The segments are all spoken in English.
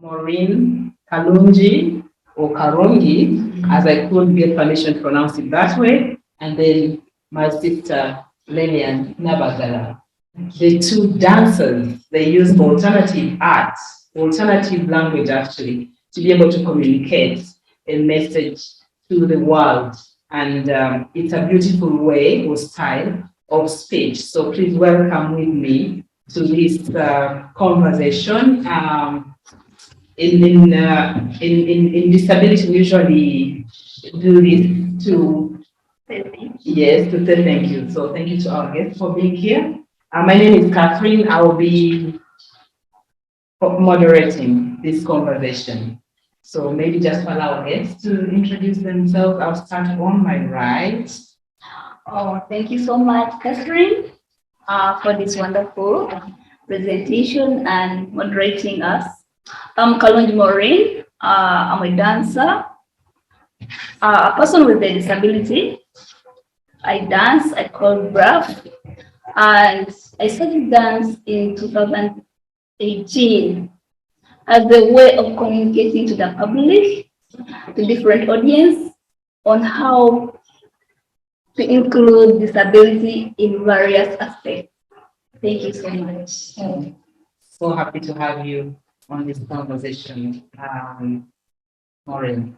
Maureen, Kalungi, or Kalungi, as I could get permission to pronounce it that way, and then my sister Lilian Nabaggala. The two dancers, they use alternative arts, alternative language actually, to be able to communicate a message to the world. And it's a beautiful way or style of speech. So please welcome with me to this conversation. In disability, we usually do this to yes, to say thank you. So thank you to our guests for being here. My name is Catharine. I will be moderating this conversation. So maybe just allow our guests to introduce themselves. I'll start on my right. Oh, thank you so much, Catherine, for this wonderful presentation and moderating us. I'm Kalungi Maureen. I'm a dancer, a person with a disability. I dance, I choreograph, and I started dance in 2018 as a way of communicating to the public, to different audience, on how to include disability in various aspects. Thank you so much. So happy to have you on this conversation, Maureen.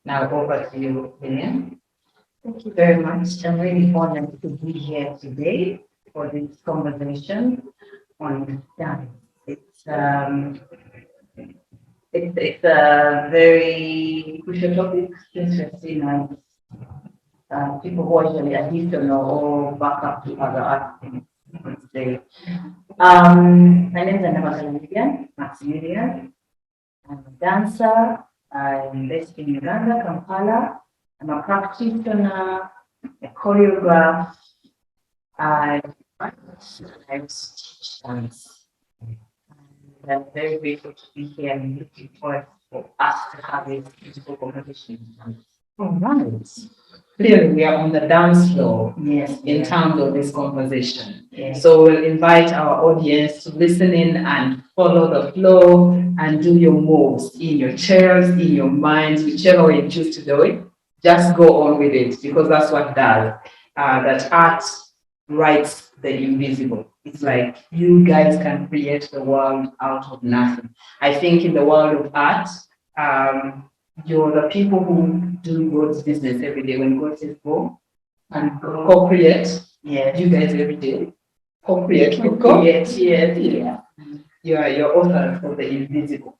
Now over to you, Lilian. Thank you very much. I'm really honored to be here today for this conversation on dance. It's a very crucial topic, interesting, and people who are usually additional or back up to other artists. My name is Nabaggala Lilian Maximillian. I'm a dancer. I'm based in Uganda, Kampala. I'm a practitioner, a choreographer. I teach dance. And I'm very grateful to be here and looking forward for us to have a beautiful conversation. All right. Clearly, we are on the dance floor. Yes. In terms of this conversation. Yes. So we'll invite our audience to listen in and follow the flow and do your moves in your chairs, in your minds, whichever way you choose to do it. Just go on with it because that's what it does. That art writes the invisible. It's like you guys can create the world out of nothing. I think in the world of art, you're the people who do God's business every day. When God says go and co-create, Yeah. you guys every day co-create. Yeah. You're authors of the invisible.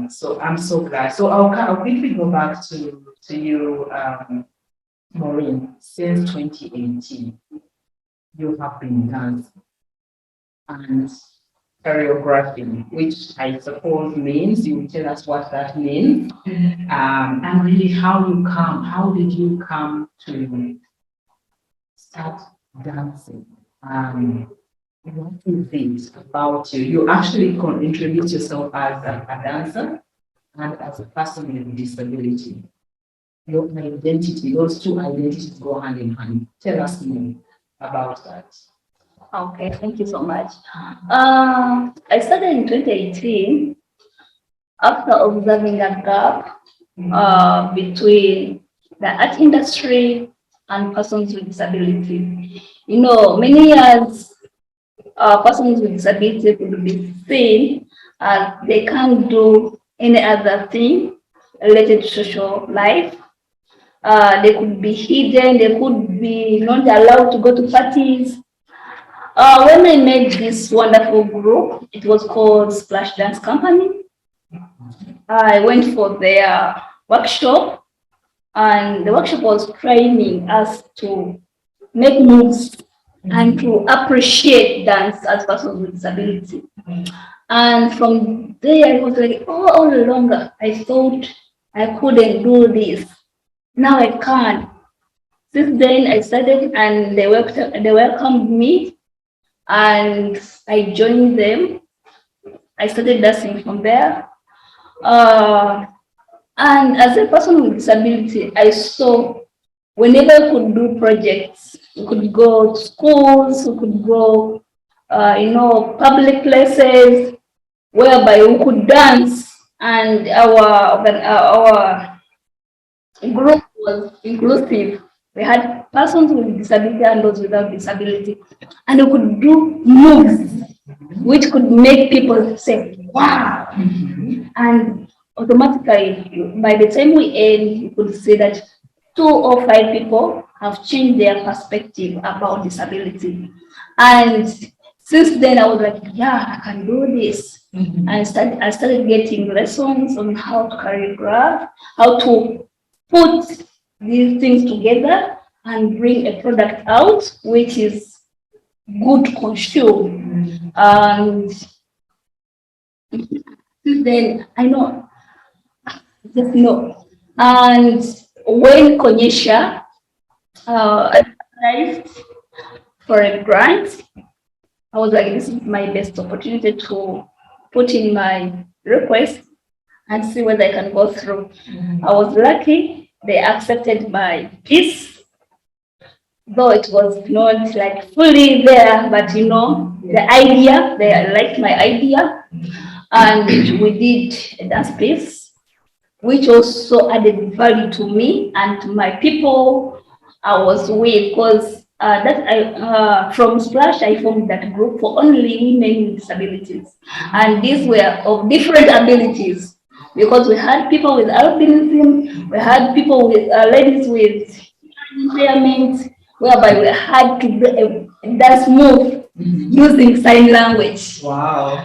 So I'm so glad. So I'll quickly go back to you, Maureen. Since 2018, you have been dancing and choreographing, which I suppose means you will tell us what that means, and really how did you come to start dancing? What is it about you? You actually introduce yourself as a dancer and as a person with disability. Your identity, those two identities go hand in hand. Tell us more about that. Okay, thank you so much. I started in 2018 after observing a gap between the art industry and persons with disability. You know, many years persons with disability could be seen as they can't do any other thing related to social life. They could be hidden, they could be not allowed to go to parties. When I made this wonderful group, it was called Splash Dance Company. I went for their workshop, and the workshop was training us to make moves and to appreciate dance as persons with disability. And from there, I was like, oh, all along, I thought I couldn't do this. Now I can. Since then, I started, and they welcomed me, and I joined them. I started dancing from there. And as a person with disability, I saw whenever we could do projects, we could go to schools, we could go, public places. whereby we could dance, and our group was inclusive. We had persons with disability and those without disability, and we could do moves which could make people say, wow. And automatically, by the time we end, you could see that 2 or 5 people have changed their perspective about disability. And since then, I was like, yeah, I can do this. I started getting lessons on how to choreograph, how to put these things together and bring a product out which is good to consume. And then I know, just know. And when Kuonyesha applied for a grant, I was like, this is my best opportunity to put in my request and see whether I can go through. I was lucky, they accepted my piece, though it was not like fully there, but you know, the idea, they liked my idea. And we did a dance piece, which also added value to me and to my people I was with, because from Splash, I formed that group for only women with disabilities. And these were of different abilities, because we had people with albinism, we had people with ladies with impairment, whereby we had to do a dance move using sign language. Wow.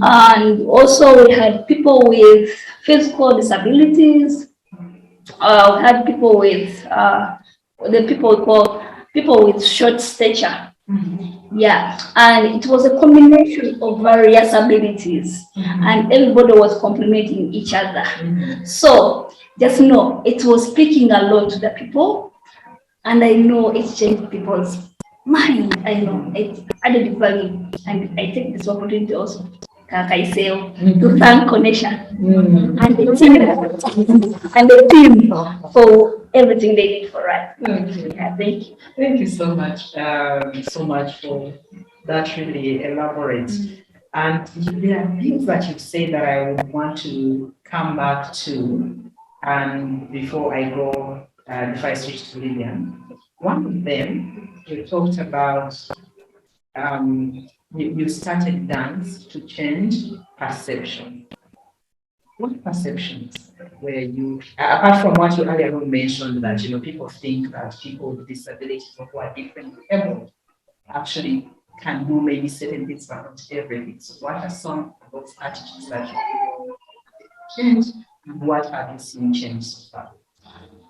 And also we had people with physical disabilities. We had people with the people call people with short stature. Yeah, and it was a combination of various abilities, and everybody was complementing each other. So just know it was speaking a lot to the people, and I know it changed people's mind. I know it added value, and I take this opportunity also to thank Kuonyesha and the team for everything they did for us. Okay. Yeah, thank you. Thank you so much for that really elaborate. And there are things that you say that I would want to come back to, and before I go, if I switch to Lilian. One of them, you talked about you started dance to change perception. What perceptions were you, apart from what you earlier mentioned, that people think that people with disabilities or who are differently able actually can do maybe certain things but not everything. So what are some of those attitudes that you change, and what have you seen change so far?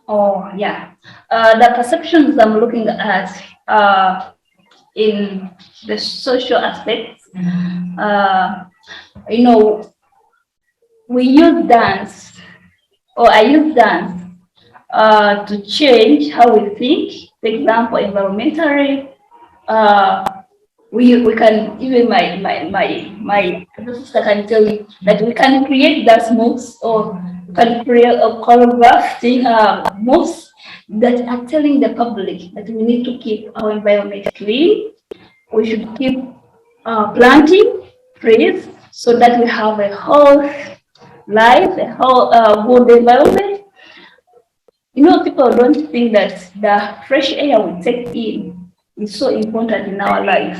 Oh yeah, the perceptions I'm looking at in the social aspects. We use dance, or I use dance to change how we think. For example, environmentally, we can, even my sister can tell you that we can create dance moves, or can create a choreography moves that are telling the public that we need to keep our environment clean. We should keep planting trees so that we have a whole life, a whole good environment. People don't think that the fresh air we take in is so important in our life.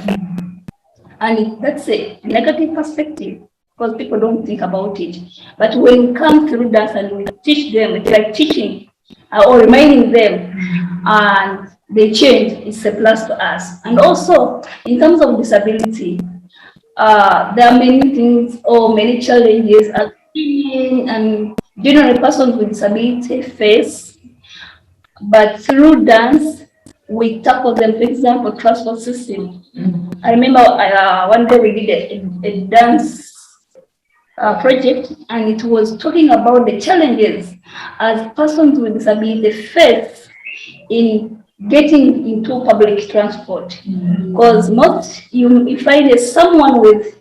And that's a negative perspective, because people don't think about it. But when we come through dance and we teach them, it's like teaching or reminding them, and they change, it's a plus to us. And also, in terms of disability, there are many things or many challenges as women and generally persons with disability face. But through dance, we tackle them. For example, transport system. I remember one day we did a dance project, and it was talking about the challenges as persons with disability face in getting into public transport. Because most you find someone with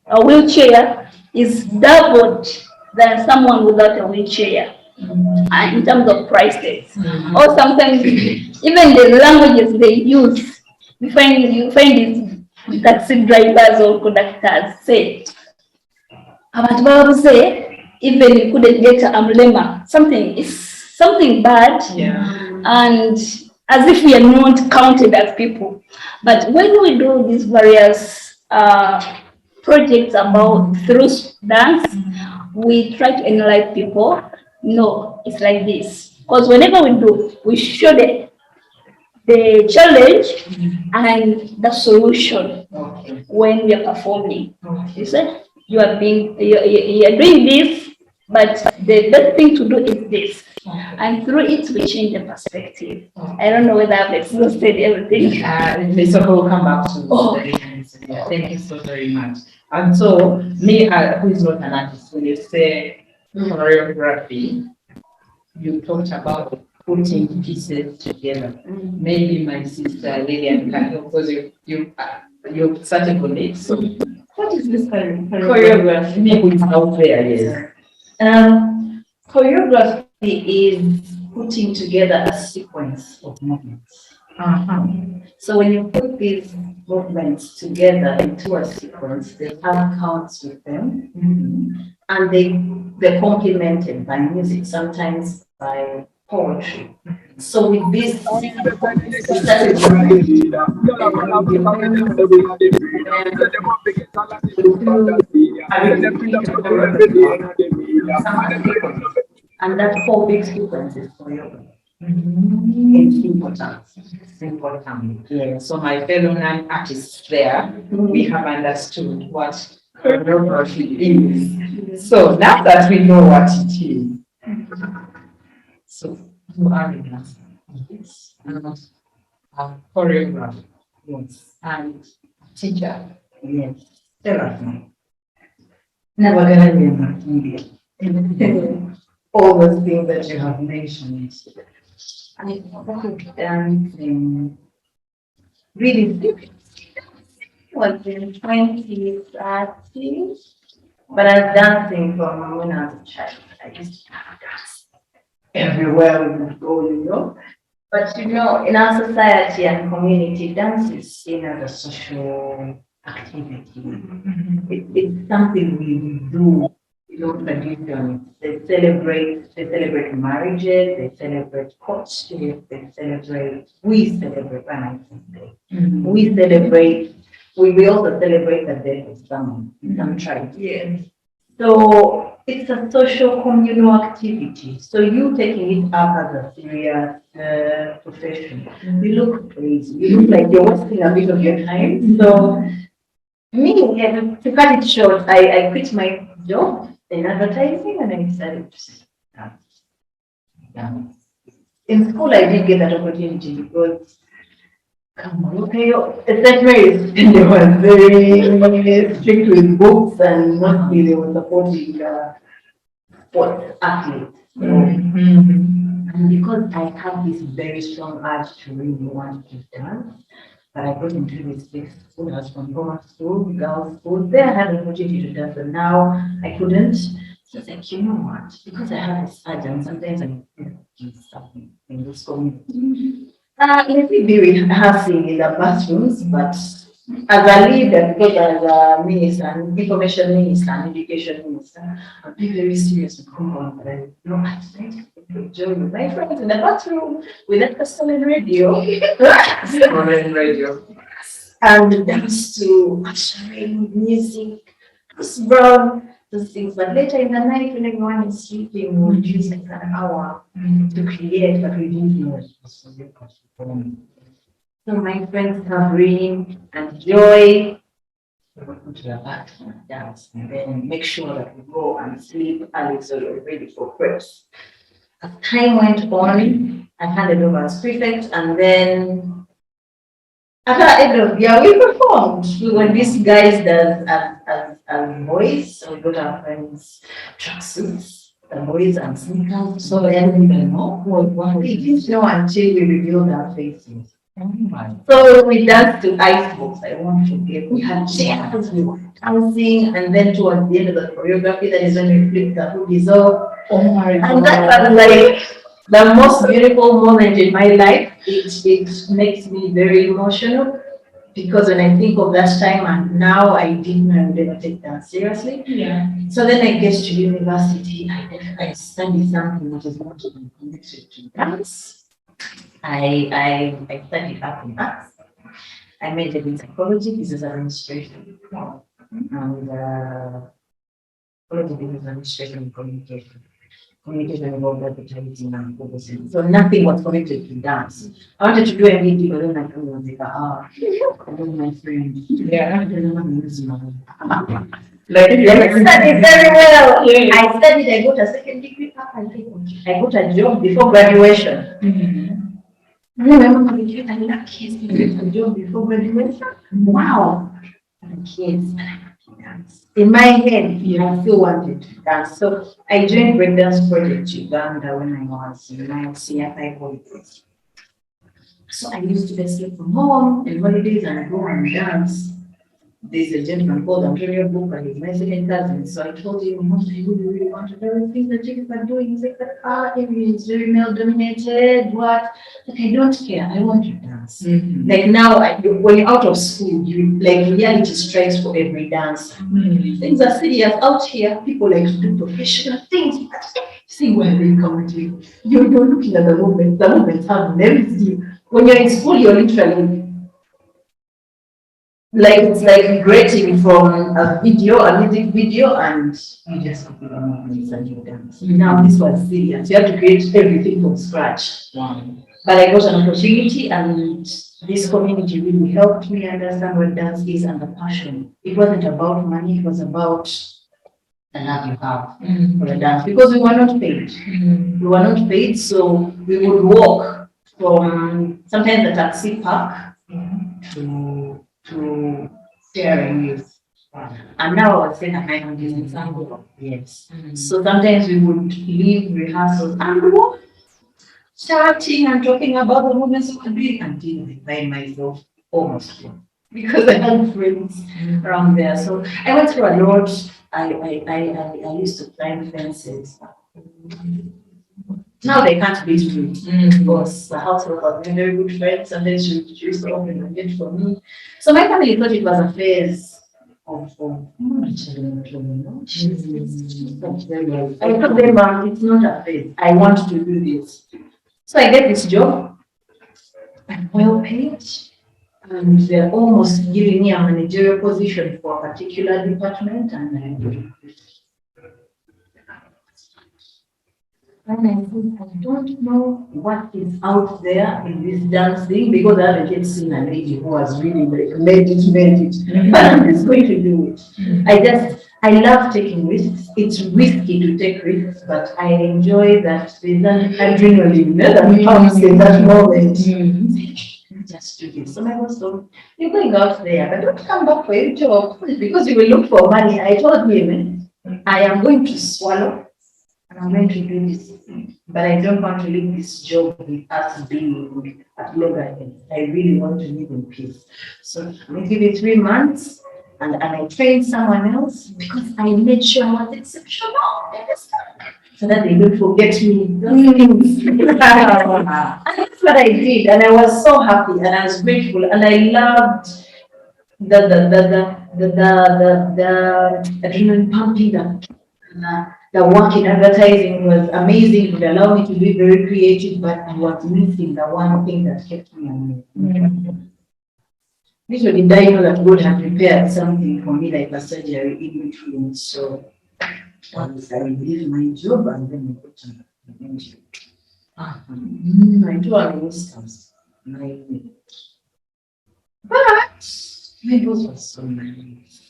a wheelchair is doubled than someone without a wheelchair. In terms of prices, or sometimes even the languages they use, you find these taxi drivers or conductors say, Abantu babuze, even you couldn't get a emblema. Something bad. Yeah. And as if we are not counted as people. But when we do these various projects about through dance, we try to enlighten people. No, it's like this. Because whenever we do, we show the challenge and the solution when we are performing. You said you are doing this, but the best thing to do is this. And through it, we change the perspective. I don't know whether I've exhausted everything. So we'll come back to the thank you so very much. And so, me, who is not an artist, when you say choreography, you talked about putting pieces together. Maybe my sister Lilian can help because you started on it. So, what is this choreography? Me who is out there, yes. Choreography is putting together a sequence of movements. So when you put these movements together into a sequence, they have counts with them, and they're complemented by music, sometimes by poetry. So with this, and that 4 big sequences for you. It's important. It's important. Yeah. So my fellow non-artists there, we have understood what choreography is. So now that we know what it is, so you are in us. Yes. Choreographer. Yes. And teacher. Yes. Tell us now. Nabaggala Lilian Maximillian. All those things that you have mentioned. I started dancing really was in 2013, but I was dancing from when I was a child. I used to dance everywhere we would go, you know. But you know, in our society and community, dance is seen as a social activity. It's something we do. You know, tradition. They celebrate marriages, they celebrate courtship, we celebrate, we celebrate, we also celebrate the death of someone in some tribes. Yes. So it's a social communal activity. So you taking it up as a serious profession, you look crazy. You look like you're wasting a bit of your time. So me, to cut it short, I quit my job in advertising and I decided to dance. In school, I did get that opportunity because, come on, okay, they were very strict with books and mostly they were supporting sports athletes. And because I have this very strong urge to really want to dance, but I got into this big school. I was from grammar school, girls' school. There I had the opportunity to dance, but now I couldn't. So I was like, you know what? Because I have this urge, and sometimes I do something in this community. Let me be rehearsing in the bathrooms, but as a leader, because as a minister, and information minister, and education minister, I'm being very serious with homework. But I know I decided to join with my friends in the bathroom with a stolen radio. Stolen radio. And dance to ushering music, Chris Brown, those things. But later in the night, when everyone is sleeping, we'll use like an hour to create, but we didn't know it was so good. So my friends Catharine and Joy, we go to the bathroom and dance, and then make sure that we go and sleep early so we're ready for preps. As time went on, I handed over as prefect, and then after the end of the year, we performed. We were these guys that as boys, so we got our friends tracksuits, the boys and sneakers. So they didn't even know what we didn't know until we revealed our faces. So we danced to Icebox. I won't forget. We had chairs, we were dancing, and then towards the end of the choreography, that is when we flipped the hoodies off. Oh my God. And that was like the most beautiful moment in my life. It makes me very emotional because when I think of that time and now, I didn't know I would ever take dance seriously. Yeah. So then I get to university, I study something that is not even connected to dance. I studied art and arts. I majored in psychology, business administration, and psychology, business administration, and communication. Communication involved advertising and publicity. So nothing was connected to dance. I wanted to do everything, but then I thought, like, I don't my friend. Yeah. I don't know my Like, I studied very well. Yeah. I studied, I got a second degree up and I got a job before graduation. I remember I love kids, I got a job before graduation. Wow. And kids, and I love dance. In my head, I still wanted to dance. So I joined breakdance project Uganda when I was in my CFI holidays. So I used to escape from home in holidays and go and dance. There's a gentleman called Antonio Book and he's my second cousin. So I told him, what I really want to do, everything that you are doing is like that area is very male dominated. What? Like, I don't care. I want to dance. Like now, when you're out of school, you like reality strikes for every dance. Things are serious out here. People like to do professional things. But see where they come to. You're looking at the movement. The movements have everything. When you're in school, you're literally like it's like migrating from a music video, and you just copy the movements and you dance. Now this was serious. You have to create everything from scratch. But I got an opportunity, and this community really helped me understand what dance is and the passion. It wasn't about money, it was about the love you have for the dance. Because we were not paid. We were not paid, so we would walk from sometimes the taxi park to sharing youth. And now I was saying that my hand is in Sango. Yes. So sometimes we would leave rehearsals and walk, chatting and talking about the movements we were doing until I find myself almost full. Because I had friends around there. So I went through a lot. I used to climb fences. Now they can't beat me because the household was very good friends, and then she used to open the gate for me. So my family thought it was a phase of I told them, it's not a phase. I want to do this. So I get this job. I'm well paid, and they're almost giving me a managerial position for a particular department, and I do. And I said, I don't know what is out there in this dance thing, because I haven't yet seen a lady who has really like made it. But I'm just going to do it. I love taking risks. It's risky to take risks, but I enjoy that there's an adrenaline that comes in that moment. Just do this. So my boss told, you're going out there, but don't come back for your job because you will look for money. I told him, I am going to swallow. And I'm going to do this, but I don't want to leave this job with us being at loggerheads. I really want to live in peace. So I'm going to give it 3 months, and I trained someone else because I made sure I was exceptional. So that they don't forget me. And that's what I did, and I was so happy, and I was grateful, and I loved the adrenaline pumping. The work in advertising was amazing. It would allow me to be very creative, but I was missing the one thing that kept me away. Little did I know that God had prepared something for me, like a surgery in between. So once I leave my job, and then I got an injury. I do have instance. But my boss was so nice.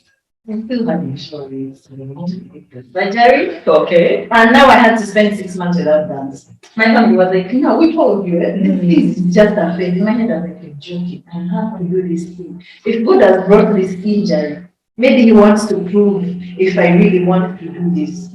I still had insurance, so I wanted to take the surgery. Okay. And now I had to spend 6 months without dance. My family was like, no, we told you, this is just a phase. In my head, I was like, you're joking. I have to do this thing. If God has brought this injury, maybe He wants to prove if I really want to do this.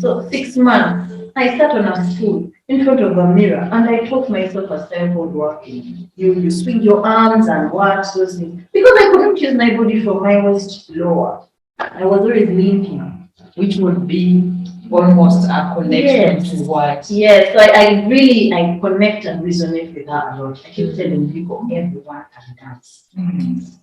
So 6 months, I sat on a stool in front of a mirror, and I taught myself a style called walking. You swing your arms and what, those things. Because I couldn't use my body from my waist lower. I was always limping, which would be almost a connection Yes. to what? Yes, so I connect and resonate with her a lot. I keep telling people, everyone can dance.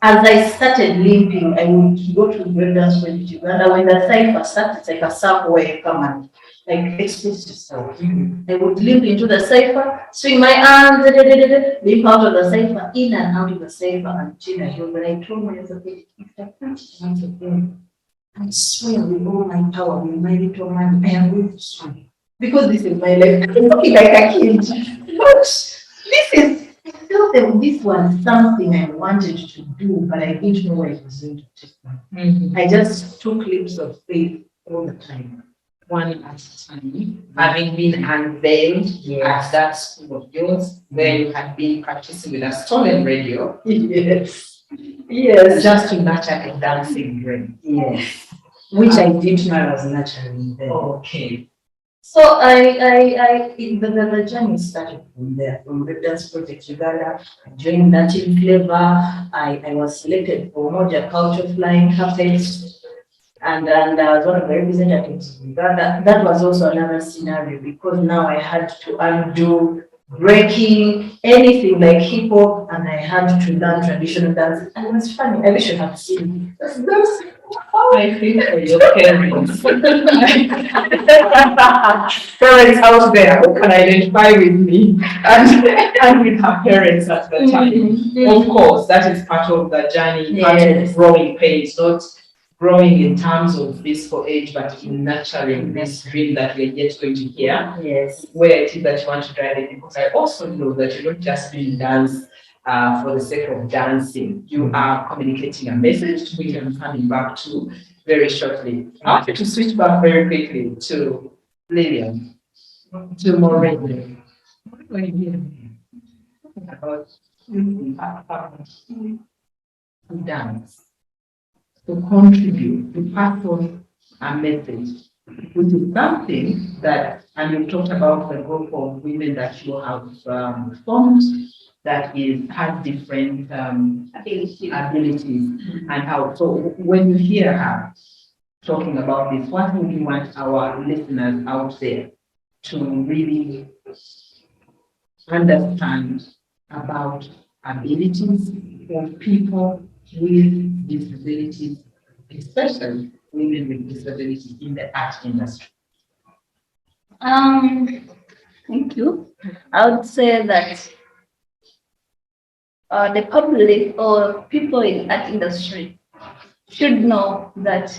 As I started limping, I would go to breakdance with Uganda. When the cypher starts, it's like a circle where you come and like express yourself. I would limp into the cypher, swing my arms, limp out of the cypher, in and out of the cypher until I healed. But I told myself, if I can't dance again, I swear with all my power, with my little man, I am going to swim. Because this is my life. I'm looking like a kid. But this is, I felt that this was something I wanted to do, but I didn't know where it was going to take me. I just took leaps of faith all the time. One at a time, having been unveiled at that school of yours, where you had been practicing with a stolen radio. Yes. Yes. Just to nurture a dancing brain. Yes. Which I didn't know I was naturally there. Okay. So the journey started from there, from the Dance Project Uganda. I joined that in Flavor. I was selected for Moja Culture Flying Carpet. And I was one of the representatives of Uganda. That was also another scenario because now I had to undo breaking, anything like hip hop, and I had to learn traditional dance. And it was funny. I wish you had seen it. I feel for your parents. Parents out there who can identify with me and with her parents at the time. Of course, that is part of the journey, part of growing pains, not growing in terms of physical age, but in nurturing this dream that we're yet going to hear. Yes. Where it is that you want to drive it, because I also know that you don't just do dance for the sake of dancing. You are communicating a message, which I'm coming back to very shortly. I want you to switch back very quickly to Lilian, to Maureen. What are you hearing about to dance, to contribute, to pass on a message, which is something that, and you talked about the group of women that you have formed, that has different abilities, and how. So when you hear her talking about this, what would you want our listeners out there to really understand about abilities of people with disabilities, especially women with disabilities in the art industry? Thank you. I would say that the public or people in art industry should know that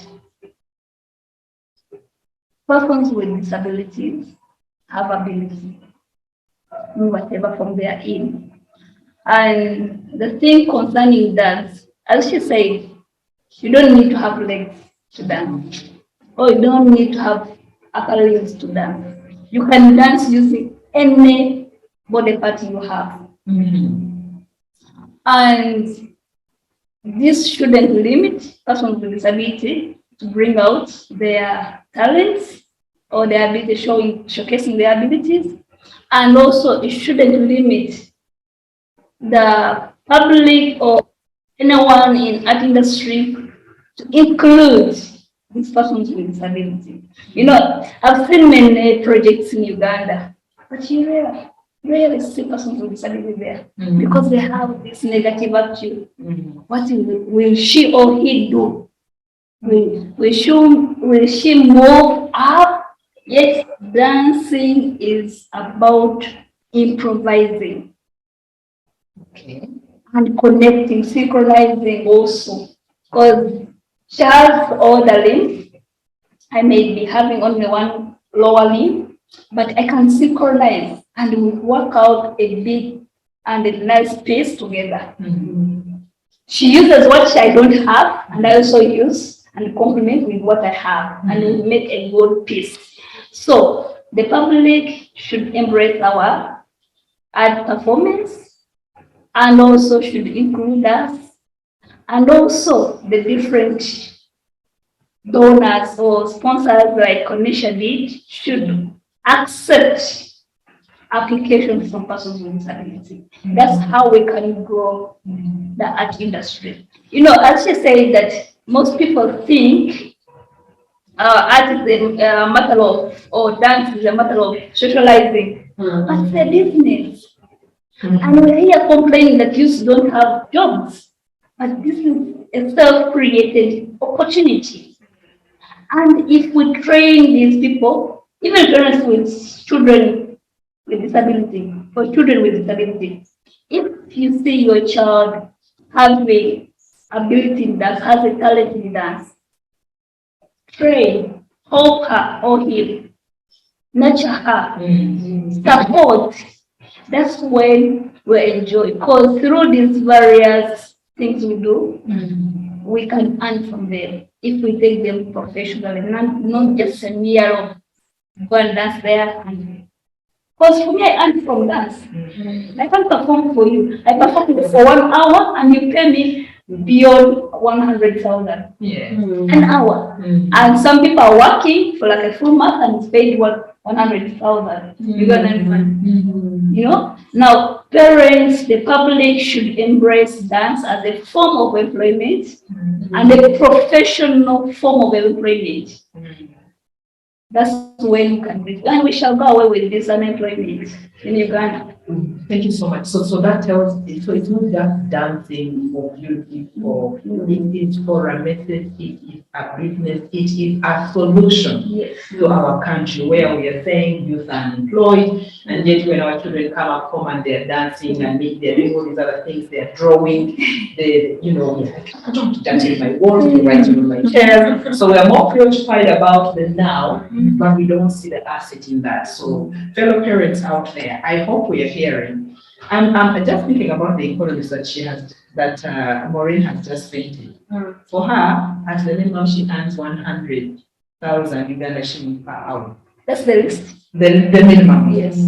persons with disabilities have ability, whatever from their in. And the thing concerning dance, as she said, you don't need to have legs to dance, or you don't need to have upper limbs to dance. You can dance using any body part you have. And this shouldn't limit persons with disability to bring out their talents or their ability, showcasing their abilities. And also it shouldn't limit the public or anyone in art industry to include these persons with disability. You know, I've seen many projects in Uganda, but you rarely see persons with disability there because they have this negative attitude. What will she or he do? Will she move up? Yet dancing is about improvising. Okay. And connecting, synchronizing also. Because she has all the limbs. I may be having only one lower limb, but I can synchronize and we work out a big and a nice piece together. She uses what I don't have, and I also use and complement with what I have, and we make a good piece. So the public should embrace our art performance and also should include us, and also the different donors or sponsors like Kuonyesha did should accept applications from persons with disability. That's how we can grow the art industry. You know, as she said that most people think art is a matter of, or dance is a matter of socializing. But it's a business. And we're here complaining that youth don't have jobs. But this is a self-created opportunity. And if we train these people, even parents with children with disability, or children with disability, if you see your child having ability in dance, has a talent in dance, train, help her or him, nurture her, support. That's when we enjoy. Because through these various things we do, we can earn from them if we take them professionally, not just a mere of go and dance there. Because for me, I earn from dance. I can perform for you. I perform for 1 hour and you pay me beyond 100,000 an hour. And some people are working for like a full month and it's paid 100,000. You got understand? You know? Now, parents, the public should embrace dance as a form of employment and a professional form of employment. That's when you can reach, and we shall go away with this unemployment in Uganda. Thank you so much. So that tells, so it's not just dancing for beauty, for it is for a message, it is a business, it is a solution to our country where we are saying youth are unemployed, and yet when our children come up home and they're dancing and they're doing all these other things, they're drawing, I don't dance in my walls, they write on my chair. So we are more preoccupied about the now, but we don't see the asset in that. So fellow parents out there, I hope we are hearing. I'm just thinking about the economies that she has, that Maureen has just painted. For her, at the minimum, she earns 100,000 Uganda shillings per hour. That's the least. The minimum. Yes.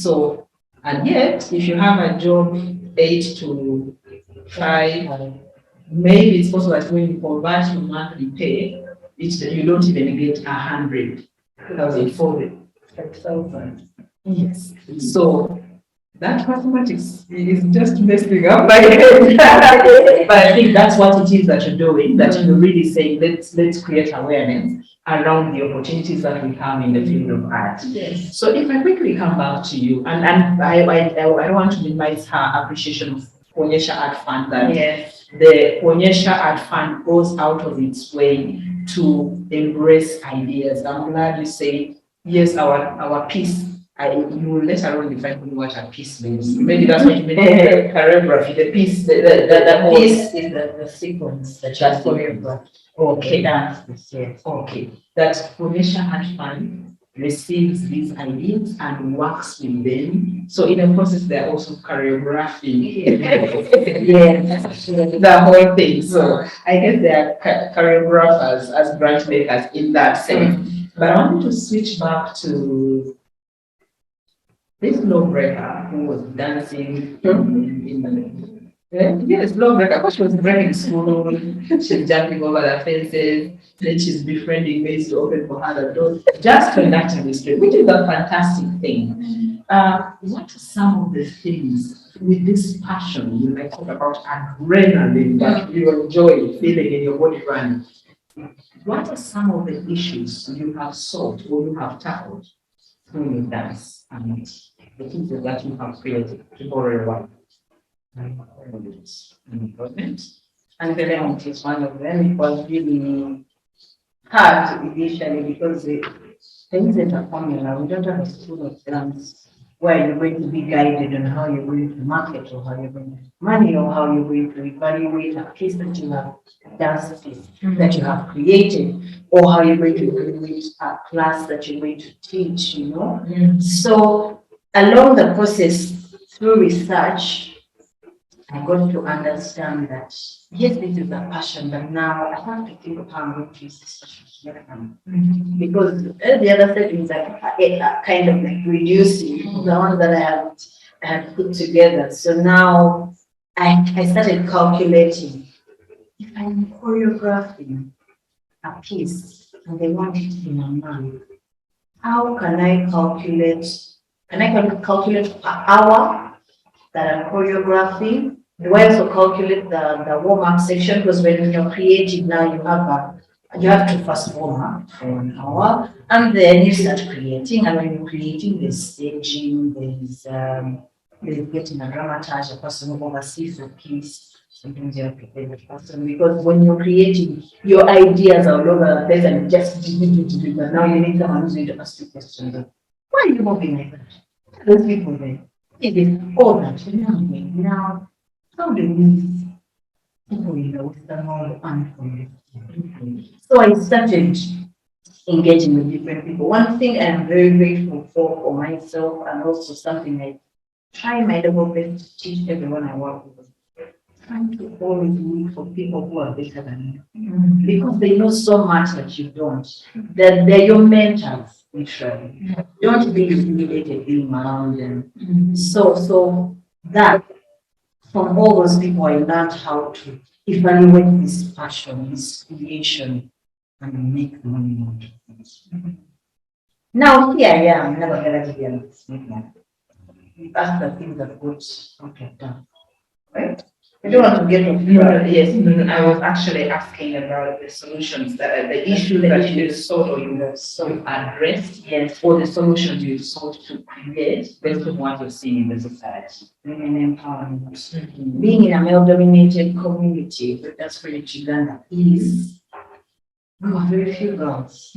So, and yet, if you have a job 8 to 5, maybe it's possible that when you convert your monthly pay, you don't even get 100,000 for it. 5,000. Yes. So that mathematics is just messing up my head. But I think that's what it is that you're doing, that you're really saying, let's create awareness around the opportunities that we have in the field of art. Yes. So if I quickly come back to you, and I want to minimize her appreciation of Kuonyesha Art Fund, that the Kuonyesha Art Fund goes out of its way to embrace ideas. I'm glad you say, yes, our piece. You will later on define what a piece means. Maybe that's what you mean. Choreography, the piece, the piece is the sequence, the just choreography. Okay. Dance, yes. Okay. That Kuonyesha Art Fund receives these ideas and works with them. So in the process, they're also choreographing the whole thing. So I guess they are choreographers as branch makers in that sense. But I wanted to switch back to this lawbreaker who was dancing in the yes, lawbreaker, because she was breaking school, she's jumping over the fences, then she's befriending mates to open for her the doors, just conducting the street, which is a fantastic thing. What are some of the things with this passion? You might talk about adrenaline that you enjoy feeling in your body running. What are some of the issues you have solved or you have tackled through your dance and the things that you have created to borrow a while? Employment is one of them. It was really hard initially because things that are formula, we don't have a school of dance where you're going to be guided on how you're going to market or how you're going to make money or how you're going to evaluate a piece that you have, a dance piece that you have created, or how you're going to evaluate a class that you're going to teach, you know. So along the process, through research, I got to understand that, yes, this is a passion, but now I have to think of how I'm going to use this passion to get money. Because the other settings are kind of like reducing the ones that I have put together. So now I started calculating, if I'm choreographing a piece and they want it in a month, how can I calculate? Can I calculate per hour that I'm choreographing? Do I also calculate the warm-up section? Because when you're creative now, you have You have to first warm up for an hour, and then you start creating. And when you're creating, there's staging, there's getting a dramaturge, a person who oversees the piece. Sometimes you have to pay the person, because when you're creating, your ideas are all over the place and just but now you need someone who's going to ask you questions. Why are you moving like that? Those people there. It is all that now. How do we people in the Western world unfold? So I started engaging with different people. One thing I'm very grateful for myself, and also something I try my level best to teach everyone I work with, trying to always look for people who are better than you, because they know so much that you don't. That they're your mentors, literally. Don't be intimidated being around them. So that from all those people, I learned how to evaluate this passion, this creation, and make money out of it. Now here I am, Nabaggala Lilian Maximillian. That's the things that got done. Right? I don't want to get off. I was actually asking about the solutions, the issues that you sought or you addressed, Yes, or the solutions you sought to create based on what you're seeing in the society. women empowerment. Being in a male-dominated community, that's for Uganda, is we were very few girls.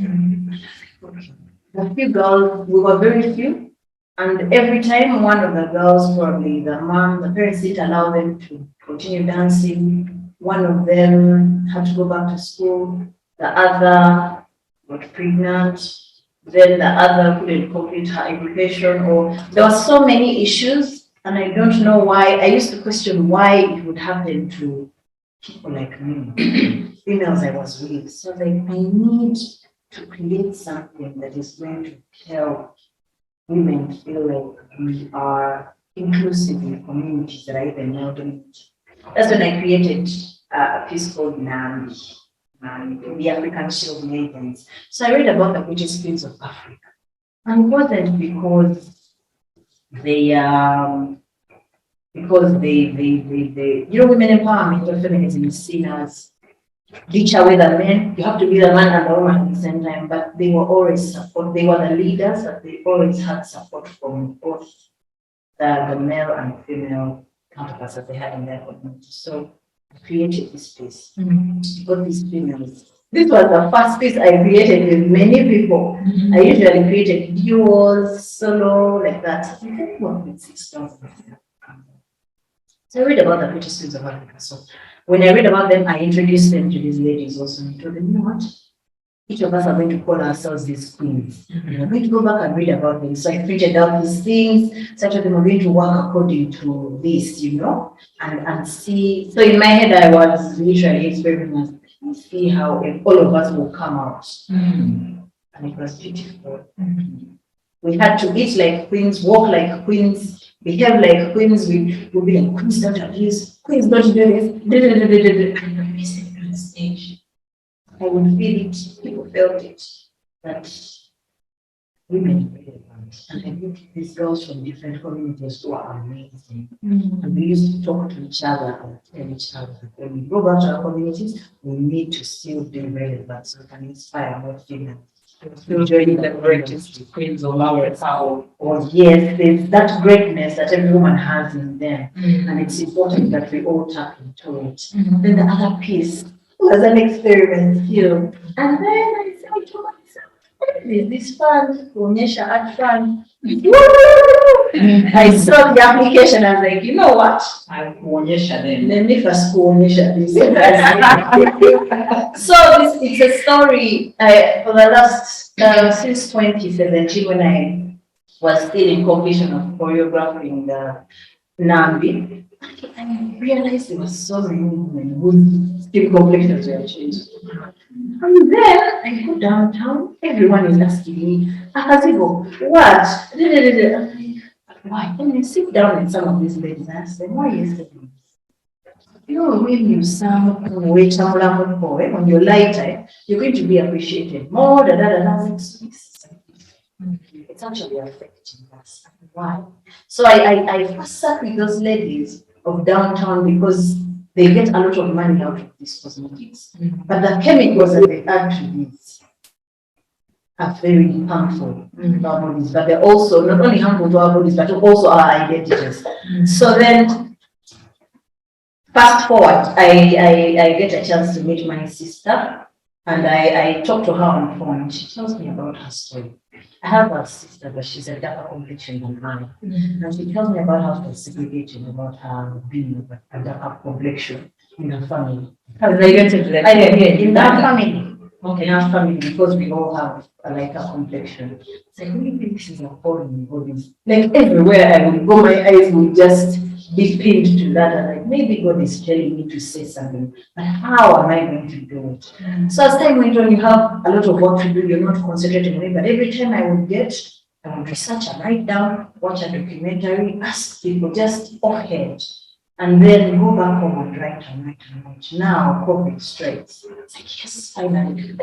The few girls, we were very few. And every time one of the girls, probably the parents didn't allow them to continue dancing. One of them had to go back to school. The other got pregnant. Then the other couldn't complete her education. Or there were so many issues, and I don't know why. I used to question why it would happen to people like me, females I was with. So like, I need to create something that is going to help women feel like we are inclusive in communities that are even male dominated. That's when I created a piece called Nambi, the African Shield Maidens. So I read about the British Queens of Africa. And it wasn't because they women empowerment or feminism is seen as richer with the men. You have to be the man and the woman at the same time, but they were always support. They were the leaders, but they always had support from both the male and female counterparts that they had in their community. So I created this piece. Got these females. This was the first piece I created with many people. I usually created duos, solo, like that. I think I worked with 6,000. So I read about the British Queens of Africa. So when I read about them, I introduced them to these ladies also. And I told them, you know what? Each of us are going to call ourselves these queens. We're going to go back and read about them. So I printed out these things. Such of them are going to work according to this, and see. So in my head, I was literally experimenting and see how all of us will come out. And it was beautiful. We had to eat like queens, walk like queens, behave like queens. We would be like, queens don't do this, queens don't do this. And when we said it on stage, I would feel it, people felt it, that women really want. And I met these girls from different communities who are amazing. And we used to talk to each other and tell each other that when we go back to our communities, we need to still be relevant so we can inspire more females. Still joining the greatest queens of our town. Oh yes, there's that greatness that every woman has in them. And it's important that we all tap into it. Then the other piece was an experiment, And then I said to myself, there's this fund, Kuonyesha Art Fund. I saw the application, I was like, you know what? I'll Kuonyesha them. Let me first Kuonyesha this. So it's a story for the last, since 2017, when I was still in completion of choreographing the Nambi. I realized there were so many women whose skin complexions were changed. And then I go downtown, everyone is asking me, Akazigo, what? I'm like, why? And I sit down in some of these ladies and ask them, why yesterday? When you sound on your lifetime, you're going to be appreciated more. It's actually affecting us. Why? So I first sat with those ladies of downtown because they get a lot of money out of these cosmetics. But the chemicals that they add to these are very harmful to our bodies, but they're also not only harmful to our bodies, but also our identities. So then, fast forward, I get a chance to meet my sister, and I talk to her on the phone. She tells me about her story. I have a sister, but she's a darker complexion than mine. And she tells me about how she was segregated, about her being a darker complexion in her family. In that family. Okay, in our family, because we all have like a complexion. So I really think this is a foreign bodies. Like everywhere I would go, my eyes would just be pinned to that. And like, maybe God is telling me to say something, but how am I going to do it? So as time went on, you have a lot of work to do. You're not concentrating on it, but every time I would research and write down, watch a documentary, ask people just offhand, and then go back home and write and write and write. Now COVID strikes. It's like, yes, finally,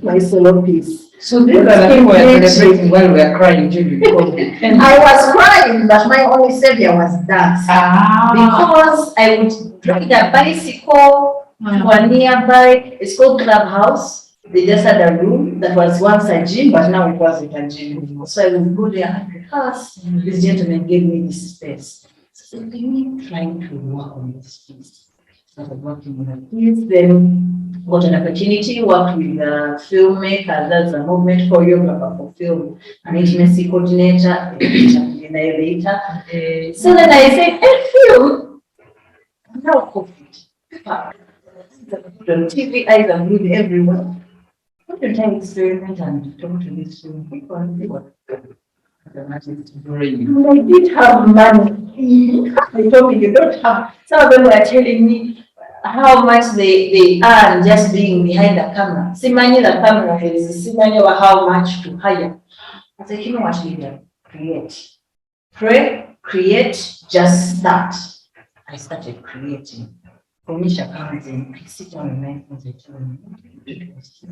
my solo piece. So these are the people we're celebrating while we are crying during COVID. And I was crying, but my only savior was dance. Because I would ride a bicycle to a nearby, it's called Clubhouse. They just had a room that was once a gym, but now it wasn't a gym anymore. So I would go there and rehearse. This gentleman gave me this space. So I'm trying to work on this piece. Started working with a piece, then got an opportunity, worked with a filmmaker, that's a movement choreographer for film, an intimacy coordinator, later. So then I said, film, now COVID. On TV, eyes are glued everywhere. What did I experiment and talk to these film people and see what and I did have money. They told me you don't have. Some of them were telling me how much they earn just being behind the camera. Simani the camera is Simani or how much to hire. I said, you know what, Lydia? Create. Pray, create, just start. I started creating. Kuonyesha comes in, I sit down and write things I tell me.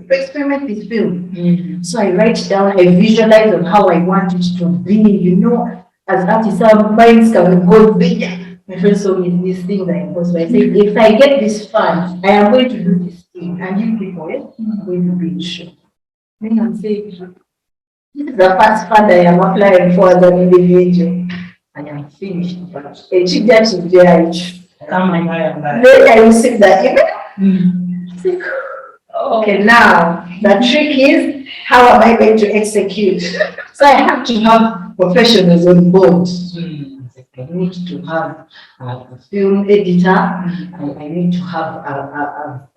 Experiment with film. So I write down, I visualize on how I want it to be, you know, as artists, our minds can go bigger. My friend told me this thing that I was, I said, if I get this fund, I am going to do this thing. And you people, are going to be in show. Then I'm saying, this is the first fund I am applying for as an individual. I am finished, but a chief then I received that email. Okay, now the trick is how am I going to execute? So I have to have professionals on board. I need to have a film editor. I need to have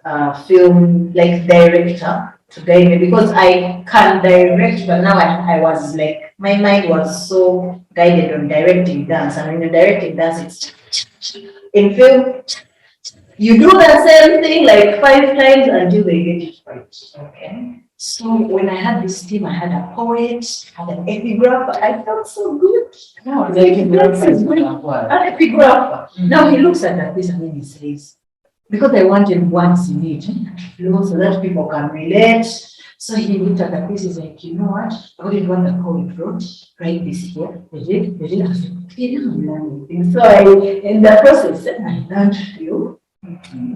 a film like director to guide me because I can direct, but now I was like, my mind was so guided on directing dance. And when you're directing dance, it's in film, you do the same thing like 5 times until they get it right. Okay. So when I had this team, I had a poet, I had an epigrapher. I felt so good. Now the epigrapher is good. An epigrapher. Now he looks at that piece and then he says, because I wanted words in it, so that people can relate. So he looked at the pieces like, you know what? I did what the poet wrote, write this here. They did. I said, okay, now I'm learning. So in the process, I learned few.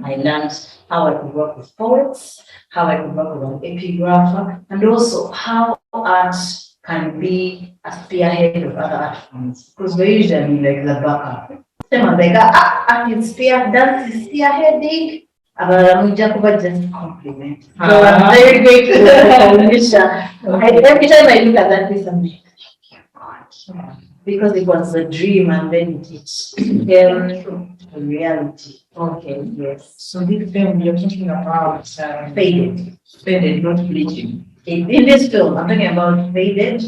I learned how I could work with poets, how I could work with an epigrapher, and also how art can be a spearhead of other art forms. Because we're usually like the backup. Someone like, art is dance is spearheading. Mugabo just compliment. So I'm very grateful for Kuonyesha. Every time I look at that piece, I'm like, God, because it was a dream and then it became a reality. Okay, yes. So this film you're talking about Faded, not bleaching. In this film, I'm talking about faded.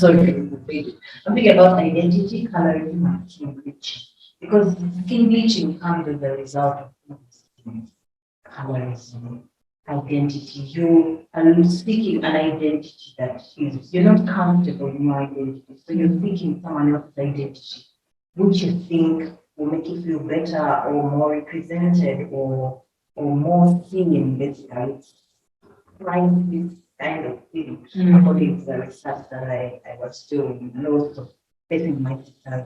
Faded. I'm talking about identity, colourism, and skin bleaching. Because skin bleaching comes as a result of colourism, identity. You are seeking an identity that is, you're not comfortable in your identity. So you're seeking someone else's identity, which you think will make you feel better or more represented or more seen, basically. Right, this kind of thing. According to the research that I was doing, and also facing my sister's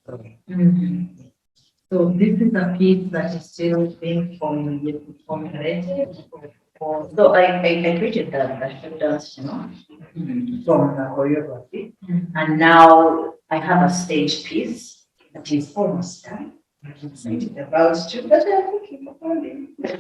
story. So this is a piece that is still being formulated. So I created the dance, from the choreography. And now I have a stage piece that is almost done. I'm excited about to, but I think it's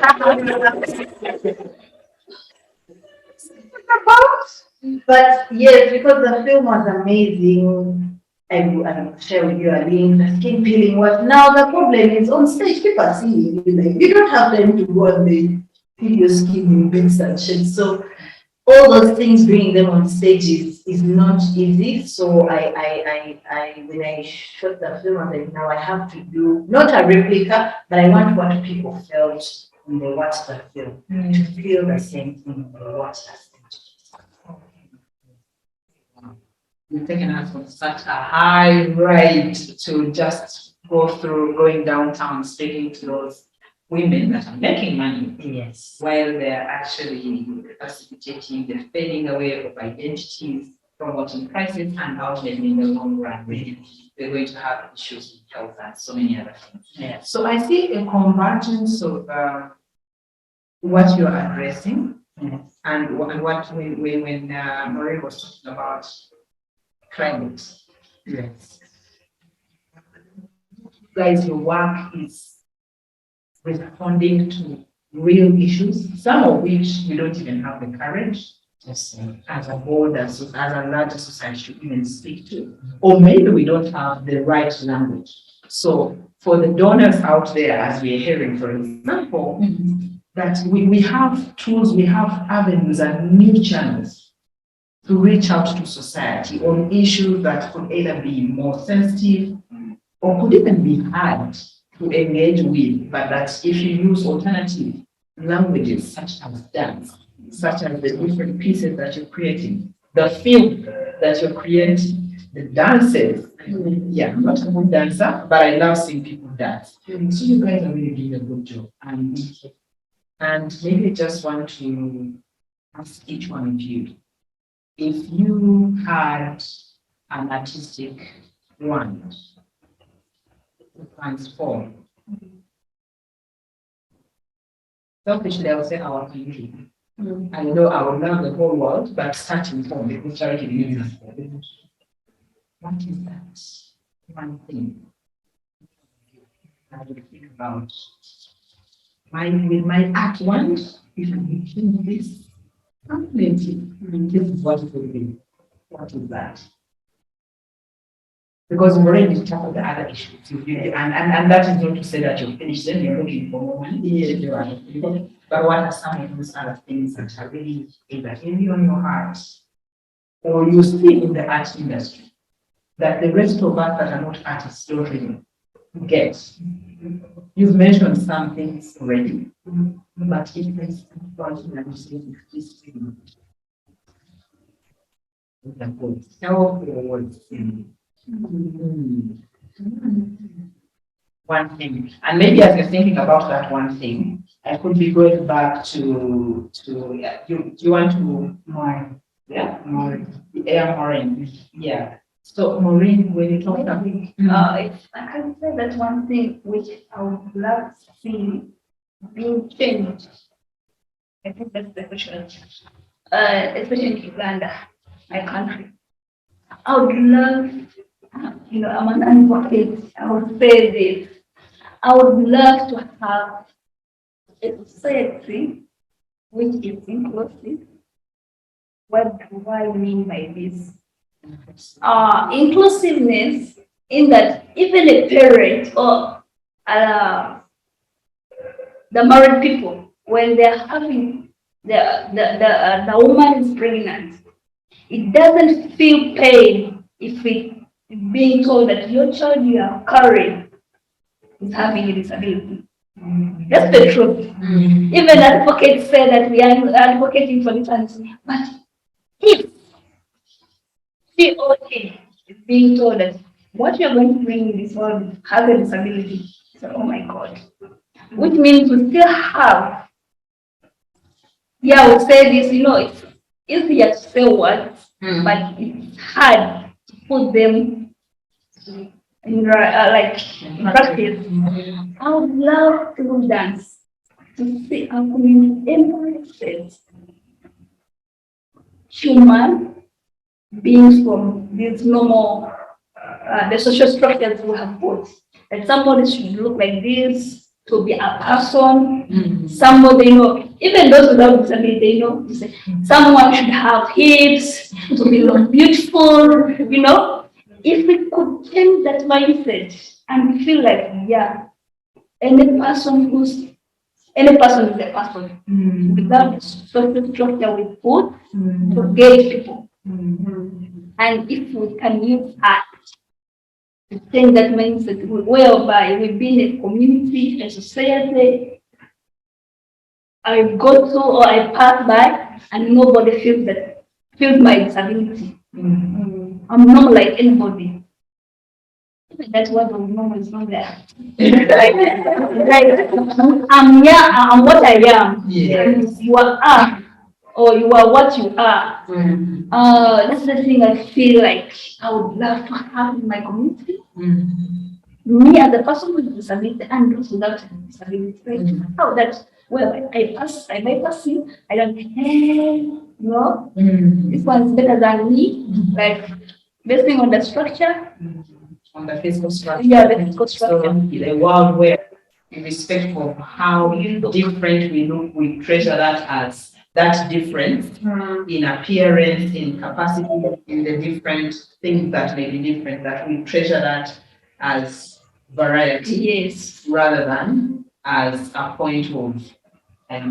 But yes, because the film was amazing, I'm sharing you a link, the skin peeling was. Now the problem is on stage, people are seeing you, like, you don't have time to go and they peel your skin in bits and shit. So all those things, bringing them on stage is not easy. So when I shot the film, I'm like, now I have to do not a replica, but I want what people felt when they watched the film to feel the same thing when they watched the stage. You've taken us from such a high ride to just going downtown, speaking to those women that are making money. Yes. While they're actually facilitating the fading away of identities, promoting crisis, and ultimately in the long run, really, they're going to have issues with health and so many other things. Yeah. So I see a convergence of what you're addressing, and what when Maureen was talking about climate. Yes. Guys, your work is responding to real issues, some of which we don't even have the courage as a board, as a larger society to even speak to. Or maybe we don't have the right language. So for the donors out there, as we're hearing, for example, that we have tools, we have avenues and new channels to reach out to society on issues that could either be more sensitive or could even be hard to engage with, but that if you use alternative languages such as dance, such as the different pieces that you're creating, the film that you're creating, the dances. Yeah, I'm not a good dancer, but I love seeing people dance. So you guys are really doing a good job. And maybe I just want to ask each one of you, if you had an artistic wand to transform, selfishly I would say our country. I know I will love the whole world, but starting from the charity needs. What is that one thing I would think about? With my art wand, if I became this, completely, this is what it will be. What is that? Because we've already tackled the other issues. And that is not to say that you're finished, then you're looking for more money. Yes, you are. But what are some of those other things that are really either heavy on your heart or you see in the art industry that the rest of us that are not artists don't really get? You've mentioned some things already, but if there's something that you say, this thing, tell your words. One thing, and maybe as you're thinking about that one thing, I could be going back to you want to Maureen, yeah, Maureen, yeah. So Maureen, when you talk about if I can say that one thing which I would love to see being changed, I think that's the question. Especially in Uganda, my country. I would love, I'm an advocate, I would say this. I would love to have a society which is inclusive. What do I mean by this? Inclusiveness in that even a parent or the married people, when they're having the woman is pregnant, it doesn't feel pain if it's being told that your child you are carrying is having a disability. That's the truth. Even advocates say that we are advocating for this, but if COA is being told that what you're going to bring in this world has a disability, so oh my God, which means we still have. Yeah, I would say this. It's easier to say words, but it's hard to put them like practice. I would love to dance, to see our community embrace human beings from these normal, the social structures we have put. That somebody should look like this, to be a person, somebody, even those without disability, to say, someone should have hips, to be look beautiful, If we could change that mindset and feel like, yeah, any person is a person, without the social structure we put to gauge people. And if we can use art to change that mindset, whereby we build a community, a society, I go to or I pass by and nobody feels my disability. I'm not like anybody. That's what the moment is not there. I'm what I am. Yes. You are, or you are what you are. That's the thing I feel like I would love to have in my community. Me as a person with disability and those without disability. How that, well, I bypass you, I don't care, this one's better than me. Like, based on the structure. On the physical structure. Yeah, the physical structure. So in a world where, irrespective of how different we look, we treasure that as that difference in appearance, in capacity, in the different things that may be different, that we treasure that as variety. Yes. Rather than as a point of yeah.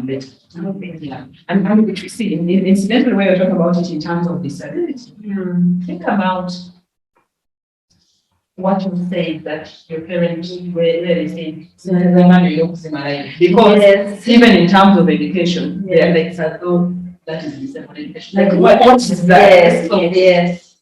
And which we see incidentally when you're talking about it in terms of disability. Think about what you say that your parents were really saying, because even in terms of education, they're like, as though that is disabled education. Like, what is that? Yes.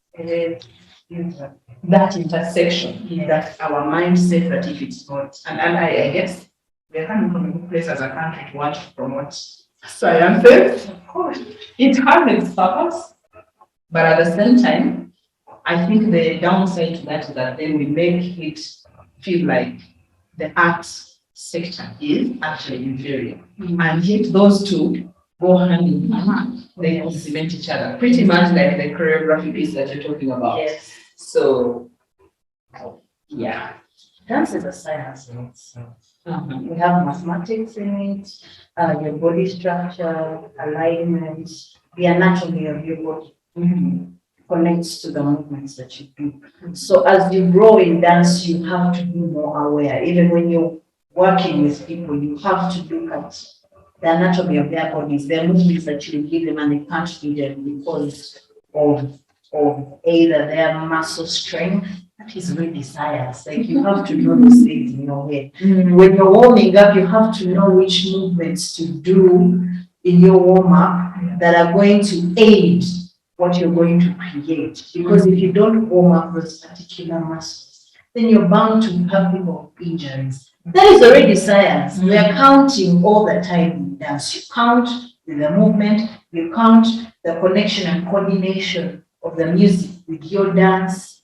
That intersection, that our mindset that if it's not, and I guess we're coming from a good place as a country to want to promote sciences. Of course, it has its purpose, but at the same time, I think the downside to that is that then we make it feel like the arts sector is actually inferior. And yet those two go hand in hand. They complement each other. Pretty much like the choreography piece that you're talking about. Yes. So, yeah. Dance is a science in itself. We have mathematics in it, your body structure, alignment, the anatomy of your body. Connects to the movements that you do. So as you grow in dance, you have to be more aware. Even when you're working with people, you have to look at the anatomy of their bodies, their movements that you give them, and they can't do them because of either their muscle strength. That is really science. Like, you have to know these things in your head. When you're warming up, you have to know which movements to do in your warm-up that are going to aid what you're going to create. Because if you don't warm up those particular muscles, then you're bound to have people injuries. That is already science. We are counting all the time in dance. You count with the movement, you count the connection and coordination of the music with your dance.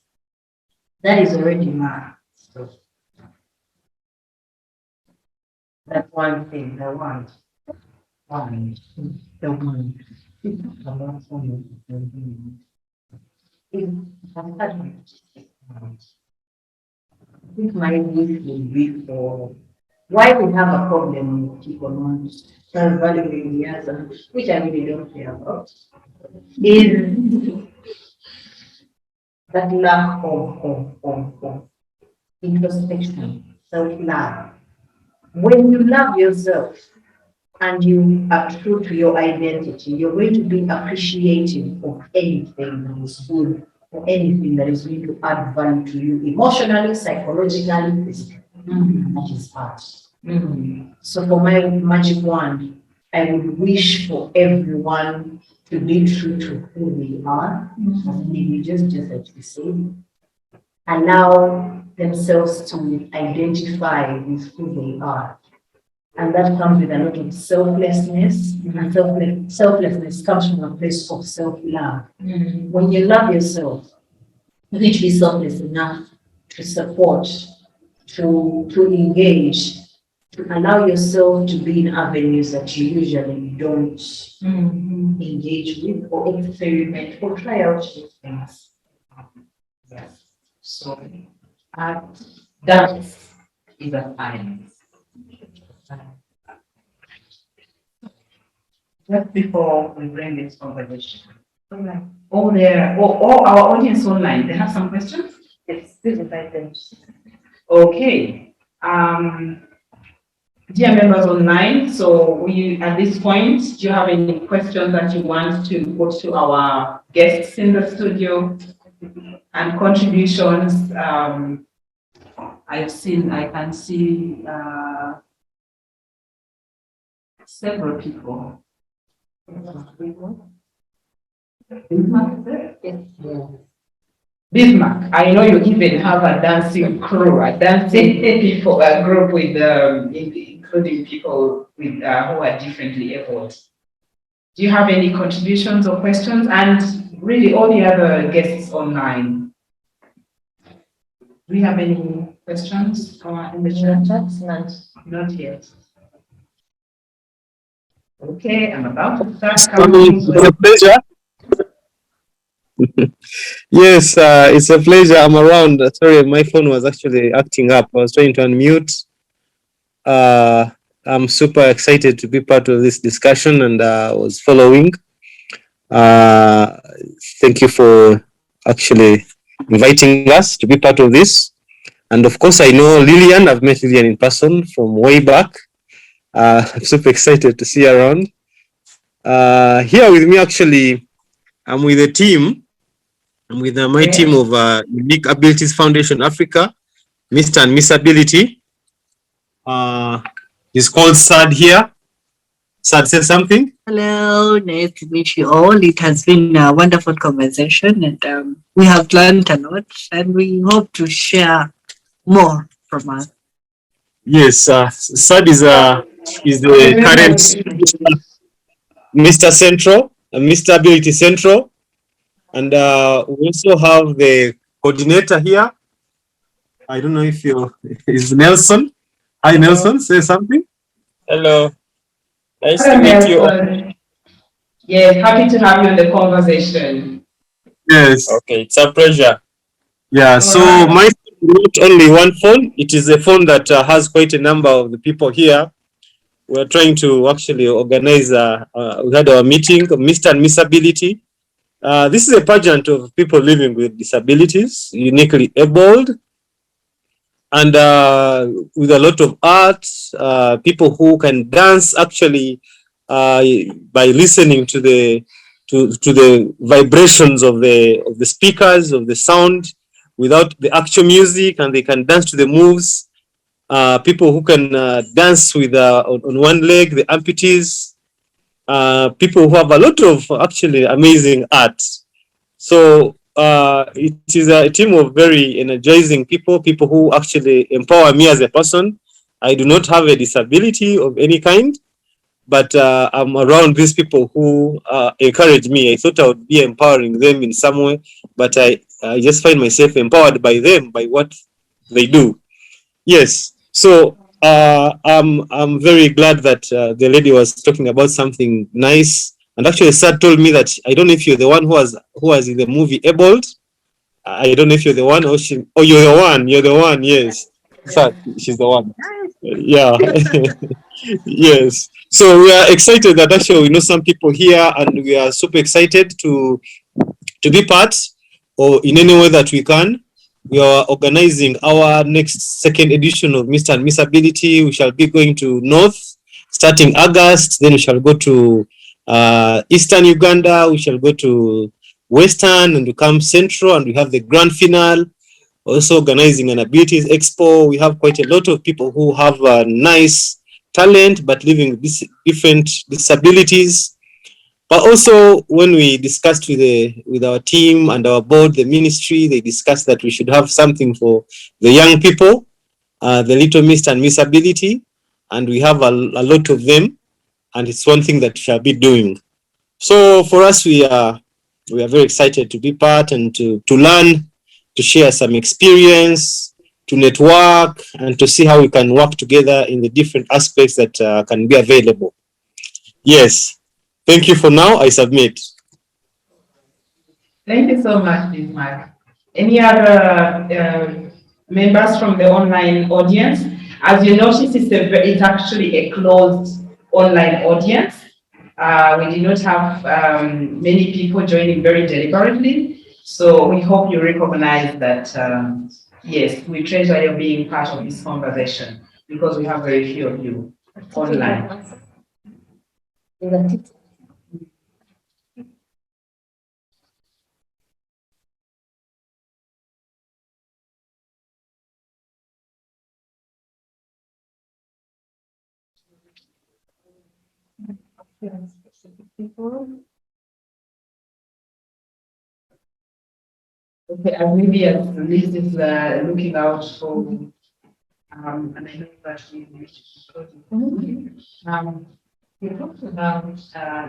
That is already math. So that's one thing, the one. I think my wish would be for why we have a problem with people not valuing the other, which I really don't care about, is that lack of introspection, self-love. When you love yourself and you are true to your identity, you're going to be appreciative of anything that is good or anything that is going to add value to you emotionally, psychologically, physically. That is part. So for my magic wand, I would wish for everyone to be true to who they are as individuals, just like you said. Allow themselves to identify with who they are. And that comes with a lot of selflessness. And selflessness comes from a place of self-love. When you love yourself, you need to be selfless enough to support, to engage, to allow yourself to be in avenues that you usually don't engage with or experiment or try out new things. Yes. So dance is a science. Just before we bring this conversation, all our audience online, they have some questions? Yes, please invite them. Okay. Dear members online, so at this point, do you have any questions that you want to put to our guests in the studio and contributions? I can see several people. Bismarck, I know you even have a dancing crew, a dancing people, a group with, including people with who are differently abled. Do you have any contributions or questions? And really, all the other guests online. Do we have any questions in the chat? Not yet. Okay, I'm about to start coming. It's a pleasure. Yes, it's a pleasure. I'm around. Sorry, my phone was actually acting up. I was trying to unmute. I'm super excited to be part of this discussion and was following. Thank you for actually inviting us to be part of this. And of course, I know Lilian. I've met Lilian in person from way back. I'm super excited to see her around. Here with me, actually, I'm with a team. I'm with my team of Unique Abilities Foundation Africa, Mr. and Miss Ability. He's called Sad here. Sad, say something. Hello, nice to meet you all. It has been a wonderful conversation, and we have learned a lot, and we hope to share more from us. Yes, Sad is the current Mr. Central, Mr. Ability Central. And we also have the coordinator here. I don't know if is Nelson. Hi, Nelson. Say something. Hello. Nice to meet you all. Yes, happy to have you in the conversation. Yes. Okay, it's a pleasure. Yeah. So my phone is not only one phone. It is a phone that has quite a number of the people here. We're trying to actually organize. We had our meeting, Mr. and Miss Ability. This is a pageant of people living with disabilities, uniquely abled, and with a lot of art, people who can dance actually by listening to the vibrations of the speakers, of the sound, without the actual music, and they can dance to the moves. People who can dance with on one leg, the amputees. People who have a lot of actually amazing art. So it is a team of very energizing people who actually empower me as a person. I do not have a disability of any kind, but I'm around these people who encourage me. I thought I would be empowering them in some way, but I just find myself empowered by them, by what they do. Yes. So I'm very glad that the lady was talking about something nice. And actually, Sad told me that I don't know if you're the one who was in the movie Abled. I don't know if you're the one or she. Oh, you're the one. You're the one. Yes, Sad, she's the one. Yeah. Yes. So we are excited that actually we know some people here, and we are super excited to be part, or in any way that we can. We are organizing our next second edition of Mr. and Miss Ability. We shall be going to North starting August. Then we shall go to Eastern Uganda. We shall go to Western and we come Central, and we have the grand finale. Also organizing an Abilities Expo. We have quite a lot of people who have a nice talent but living with different disabilities. But also, when we discussed with our team and our board, the ministry, they discussed that we should have something for the young people, the little Mr. and Miss Ability, and we have a lot of them, and it's one thing that we shall be doing. So for us, we are very excited to be part and to learn to share some experience, to network, and to see how we can work together in the different aspects that can be available. Yes, thank you for now. I submit. Thank you so much, Bismarck. Any other members from the online audience? As you notice, it's actually a closed online audience. We did not have many people joining very deliberately. So we hope you recognize that, yes, we treasure you being part of this conversation because we have very few of you online. Okay, and maybe as Liz is looking out for, and I know that we talked about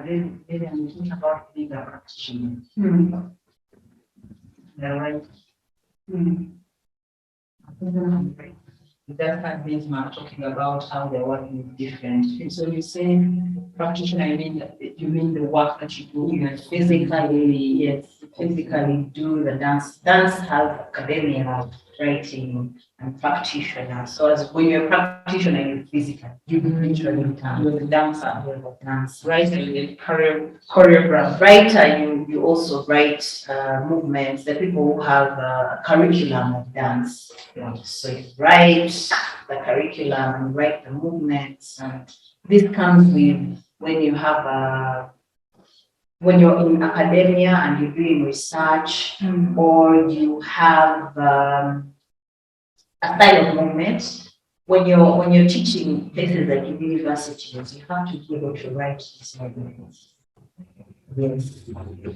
Lilian, we talked about being a practitioner. Yeah, right. That had Bismarck talking about how they're working with different. So you say practitioner, you mean the work that you do, Physically, yes, physically do the dance. Dance has academia, writing, and practitioner. So as when you're a practitioner, you're physical. You literally dance. You're the dancer. You're the dance. writer, you choreographer. Writer, you also write movements. The people who have a curriculum of dance. Yeah. So you write the curriculum and write the movements. And this comes with when you have when you're in academia and you're doing research, or you have a style of movement. When you're teaching places like in universities, you have to be able to write these movements. Yes.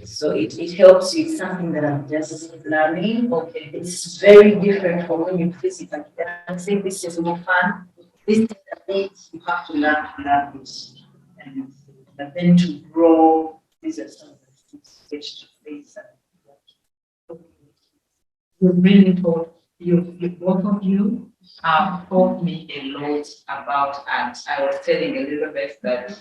So it helps you. It's something that I'm just learning. Okay. It's very different from when you physically dancing. This is more fun. This is a bit you have to learn this. But then to grow, these are some of the things face to face. You really taught you both of you taught me a lot about art. I was telling Elizabeth that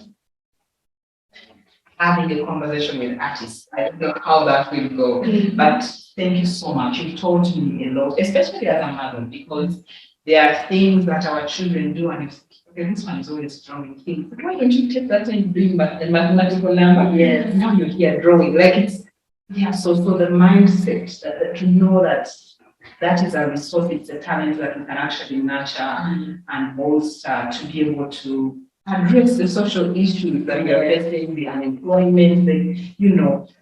having a conversation with artists, I don't know how that will go, but thank you so much. You taught me a lot, especially as a mother, because there are things that our children do, and it's, okay, this one is always drawing things. But why don't you take that and bring back the mathematical number? Yes. Now you're here drawing, like it's, yeah. So the mindset that to know that that is a resource, it's a talent that we can actually nurture and bolster to be able to address the social issues that we are facing, the unemployment,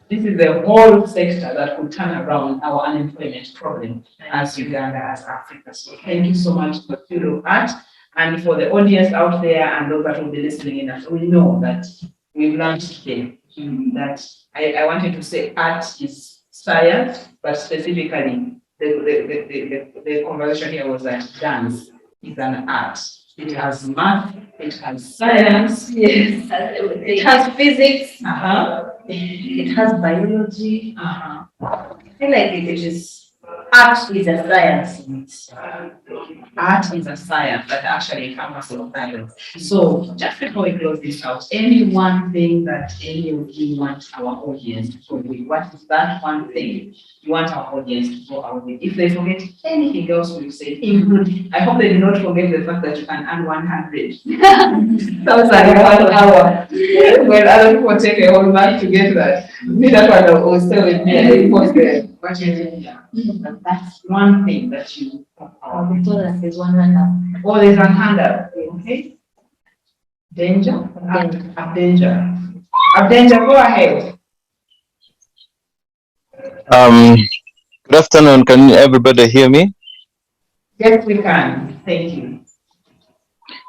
this is the whole sector that will turn around our unemployment problem as Uganda, as Africa. So thank you so much for the field of art, and for the audience out there and those that will be listening in. We know that we've learned today that I wanted to say art is science, but specifically the conversation here was that dance is an art. It has math, it has science, yes, it has physics, it has biology. I feel like it is art is a science. Art is a science that actually encompasses science. So just before we close this out, any one thing that any of you want our audience to go with? What is that one thing you want our audience to go out with? If they forget anything else we've said, including, I hope they do not forget the fact that you can earn 100. Sounds like 1 hour. When other people take a whole month to get that. Me, that one will stay with me. I post there. But that's one thing that you. Before that, there's one hand up. Oh, there's a hand up. Okay. Danger. Danger. Danger. Go ahead. Good afternoon. Can everybody hear me? Yes, we can. Thank you.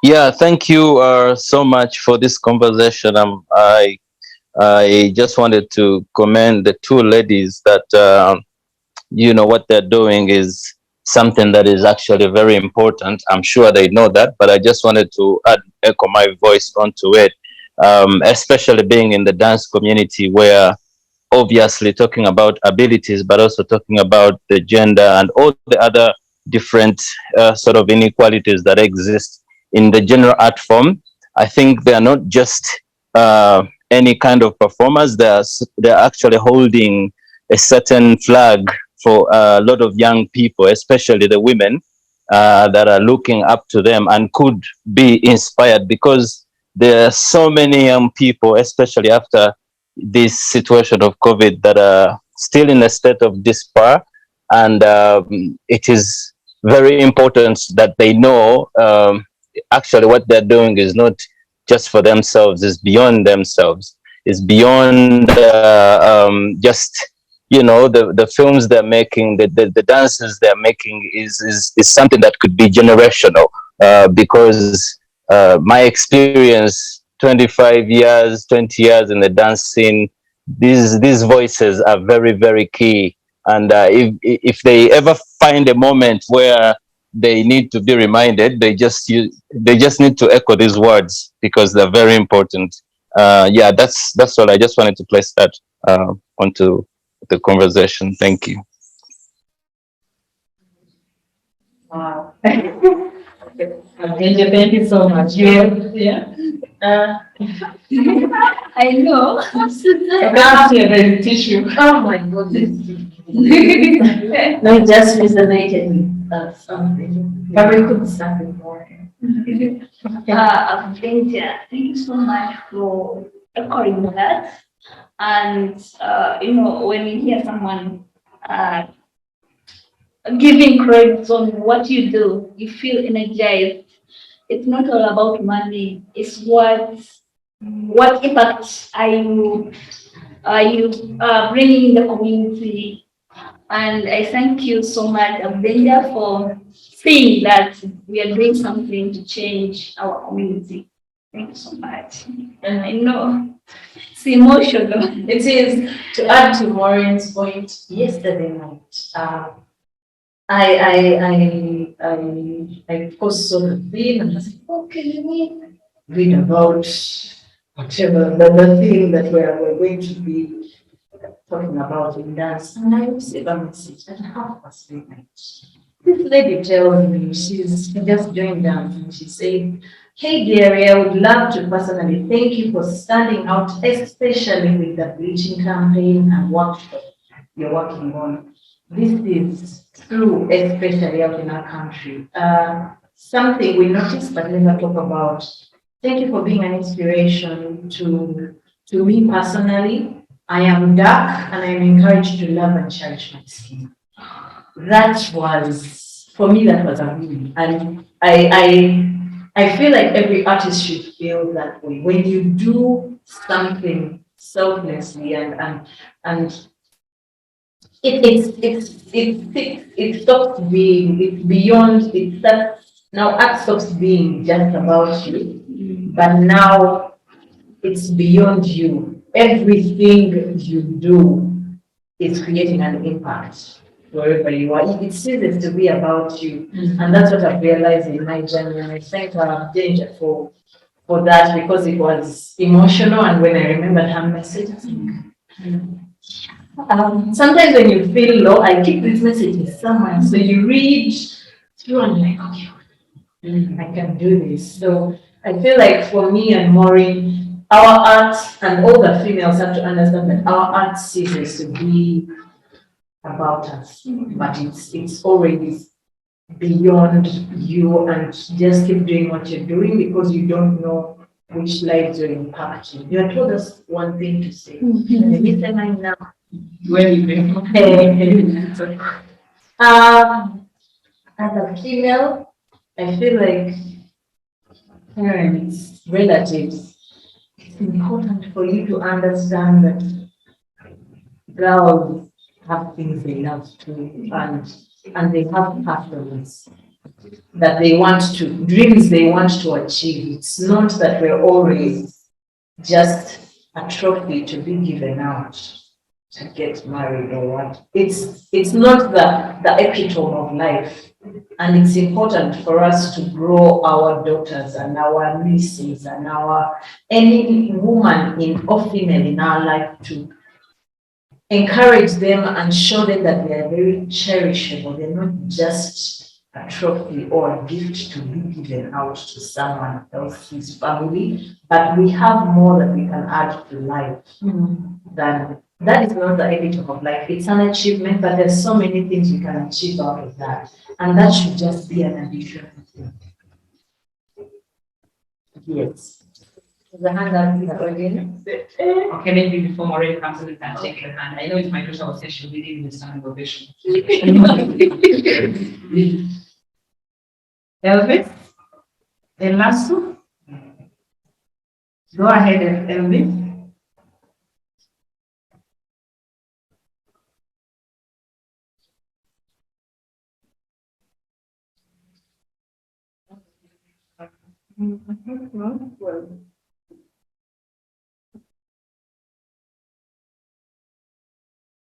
Yeah, thank you so much for this conversation. I just wanted to commend the two ladies that what they're doing is something that is actually very important. I'm sure they know that, but I just wanted to echo my voice onto it, especially being in the dance community where obviously talking about abilities, but also talking about the gender and all the other different sort of inequalities that exist in the general art form. I think they are not just any kind of performers. They're actually holding a certain flag for a lot of young people, especially the women that are looking up to them and could be inspired, because there are so many young people, especially after this situation of COVID, that are still in a state of despair. And it is very important that they know actually what they're doing is not just for themselves, it's beyond themselves. It's beyond just, you know, the films they're making, the dances they're making is something that could be generational, because my experience, 25 years, 20 years in the dance scene, these voices are very, very key. And if they ever find a moment where they need to be reminded, they just need to echo these words, because they're very important. Yeah, that's all. I just wanted to place that onto the conversation. Thank you. Wow. Thank you so much. Yeah. I know. Tissue. Oh my goodness. No, it just resonated with something. But we could start with more. Thank you so much for echoing that. And you know, when you hear someone giving credit on what you do, you feel energized. It's not all about money. It's what impact are you bringing in the community. And I thank you so much, Benja, for seeing that we are doing something to change our community. Thank you so much. And I know it's emotional. It is. To add to Maureen's point, yesterday night, I of course saw the film and I was like, okay, let me read about whatever the thing that we're going to be talking about in dance. And I received a message at midnight. This lady tells me she just joined dance, and she said, "Hey dearie, I would love to personally thank you for standing out, especially with the bleaching campaign and workshop you're working on. This is true, especially out in our country. Something we notice but never talk about. Thank you for being an inspiration to me personally. I am dark and I'm encouraged to love and cherish my skin." That was, for me, that was amazing. And I feel like every artist should feel that way. When you do something selflessly and it stops being, it's beyond, it's that now art stops being just about you, but now it's beyond you. Everything you do is creating an impact wherever you are. It ceases to be about you. And that's what I've realized in my journey. And I thank Danger for that, because it was emotional. And when I remembered her message, I think, sometimes when you feel low, I keep these messages somewhere. So you read through and like, okay, I can do this. So I feel like for me and Maureen, our art, and all the females have to understand that our art ceases to be about us, but it's always beyond you, and just keep doing what you're doing, because you don't know which lives you're impacting. You have told us one thing to say. Maybe say mine now. When you as a female, I feel like parents, relatives, it's important for you to understand that girls have things they love to, and they have passions that they want to, dreams they want to achieve. It's not that we're always just a trophy to be given out to get married or what. It's not the epitome of life. And it's important for us to grow our daughters and our nieces and any woman or female in our life to encourage them and show them that they are very cherishable. They're not just a trophy or a gift to be given out to someone else's family, but we have more that we can add to life than that. Is not the editing of life. It's an achievement, but there's so many things we can achieve out of that. And that should just be an addition. Yes. The hand up again. Okay, maybe before Maureen comes in, we can take her hand. I know it's my first conversation, we didn't understand ovation. Elvis? Elasu? Go ahead, Elvis.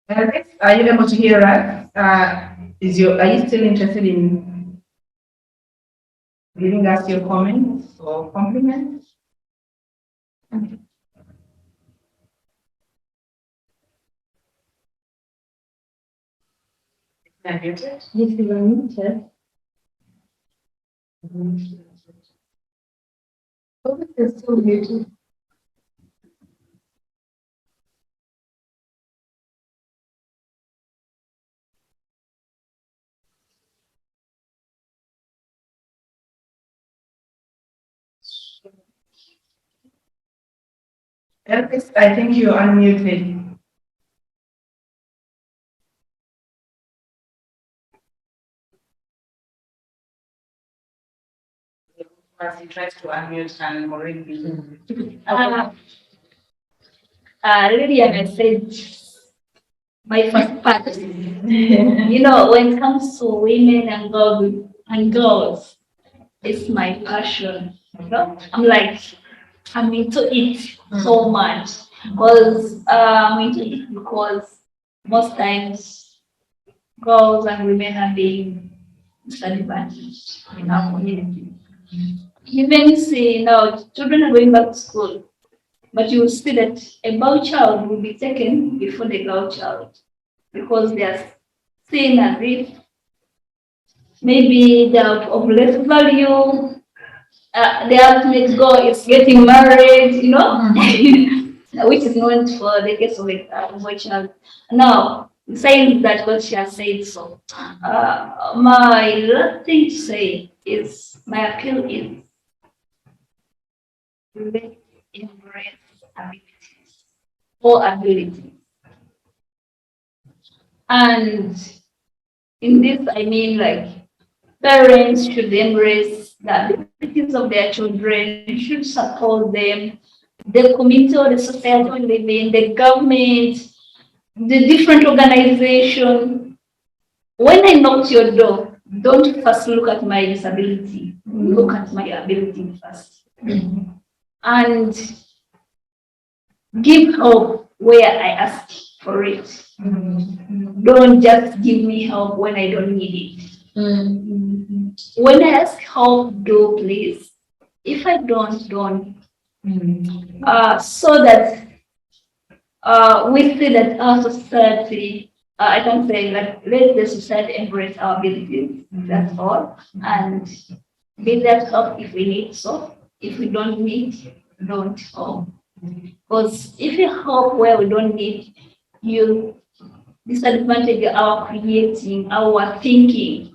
Elvis, are you able to hear us? Are you still interested in giving us your comments or compliments? Unmuted? Yes, you are muted. Elvis is still muted. Elvis, I think you're unmuted. As he tries to unmute and Maureen be. Lilian, I said my first part. You know, when it comes to women and girls, it's my passion. You know, I'm into it so much because I'm into it because most times girls and women are being disadvantaged in our community. Even you see now, children are going back to school, but you will see that a boy child will be taken before the girl child because they are seen as if maybe they are of less value. The ultimate goal is getting married, you know, which is not for the case of a boy child. Now, saying that what she has said, so my last thing to say is my appeal is let's embrace abilities or ability. And in this, I mean like parents should embrace the abilities of their children, should support them, the community or the society we live in, the government, the different organization. When I knock your door, don't first look at my disability, look at my ability first. And give help where I ask for it. Don't just give me help when I don't need it. When I ask help, do please. If I don't. So that we see that our society, I can say that let the society embrace our abilities. That's all. And be that help if we need so. If we don't need, don't help. Because if you help where we don't need, you disadvantage our creating, our thinking.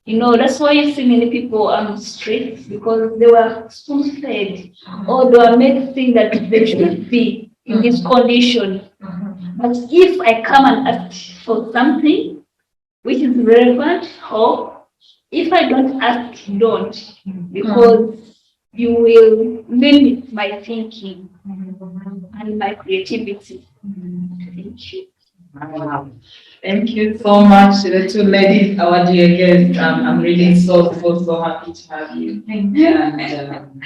You know, that's why you see many people on the streets because they were spoon fed or they were made to think that they should be in this condition. But if I come and ask for something which is relevant, or if I don't ask, don't, because you will limit my thinking and my creativity. Thank you. Wow. Thank you so much, the two ladies, our dear guests. I'm really so happy to have you. Thank you. And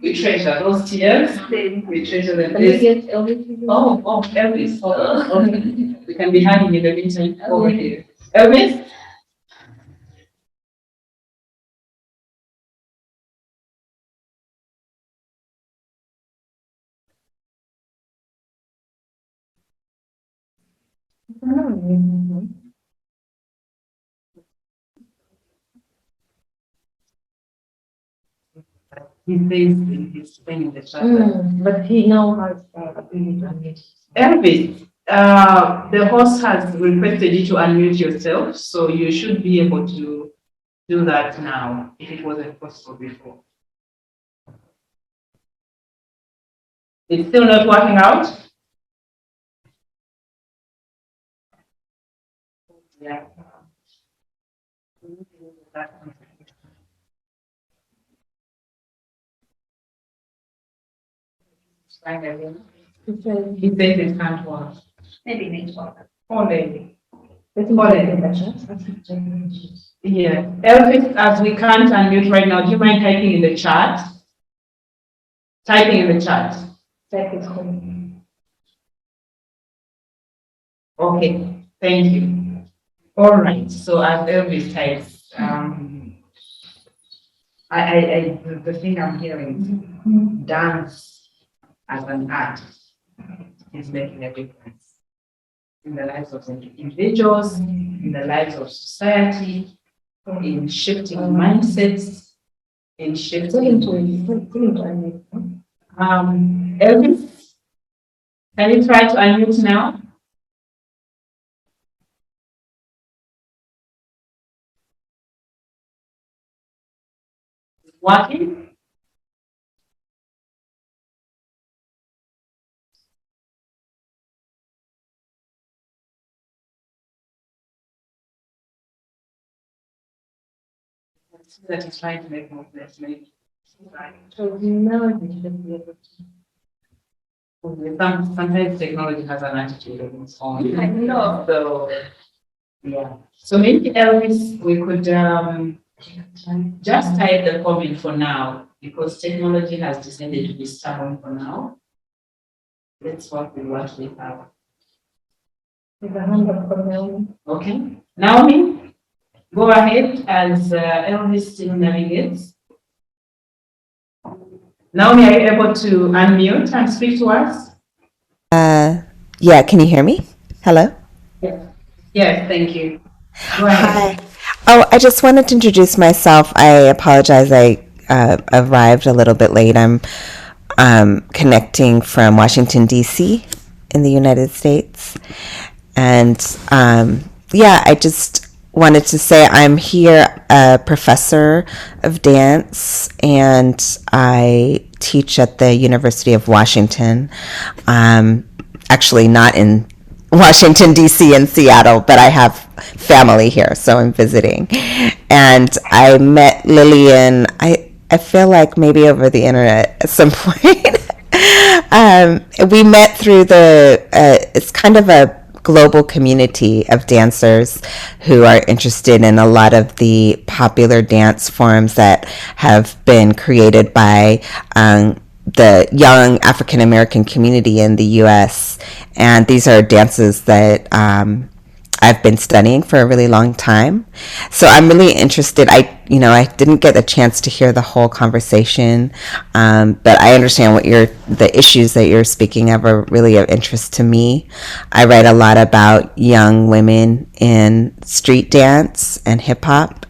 we treasure those tears. We treasure them. Elvis. Okay. We can be hanging in the meantime over here. Elvis? He says in his thing in the chat. But he now has ability to unmute. Elvis, the host has requested you to unmute yourself, so you should be able to do that now, if it wasn't possible before. It's still not working out? Yeah. He says it can't work. Maybe network. Oh, maybe. Let him check in the chat. Yeah, Elvis, as we can't unmute right now, do you mind typing in the chat? Typing in the chat. Type it home. Okay, thank you. All right, so as Elvis types, the thing I'm hearing, dance as an art is making a difference in the lives of individuals, in the lives of society, in shifting mindsets, in shifting. Elvis, can you try to unmute now? Working? That he's trying to make more place, maybe. So now he should be able to. Sometimes technology has an attitude of its own. I know. So, yeah. So maybe Elvis, we could just type the comment for now, because technology has decided to be stubborn for now. Let's work with what we have. With a hand up for Naomi. Okay. Naomi, go ahead as Elvis still navigates. Naomi, are you able to unmute and speak to us? Yeah, can you hear me? Hello? Yes, thank you. Go ahead. Hi. Oh, I just wanted to introduce myself. I apologize. I arrived a little bit late. I'm connecting from Washington, D.C. in the United States. And yeah, I just wanted to say I'm here a professor of dance, and I teach at the University of Washington. Actually, not in Washington, D.C. in Seattle, but I have family here, so I'm visiting. And I met Lilian, I feel like maybe over the internet at some point. We met through it's kind of a global community of dancers who are interested in a lot of the popular dance forms that have been created by the young African American community in the U.S. And these are dances that I've been studying for a really long time. So I'm really interested. I didn't get a chance to hear the whole conversation, but I understand what the issues that you're speaking of are really of interest to me. I write a lot about young women in street dance and hip hop,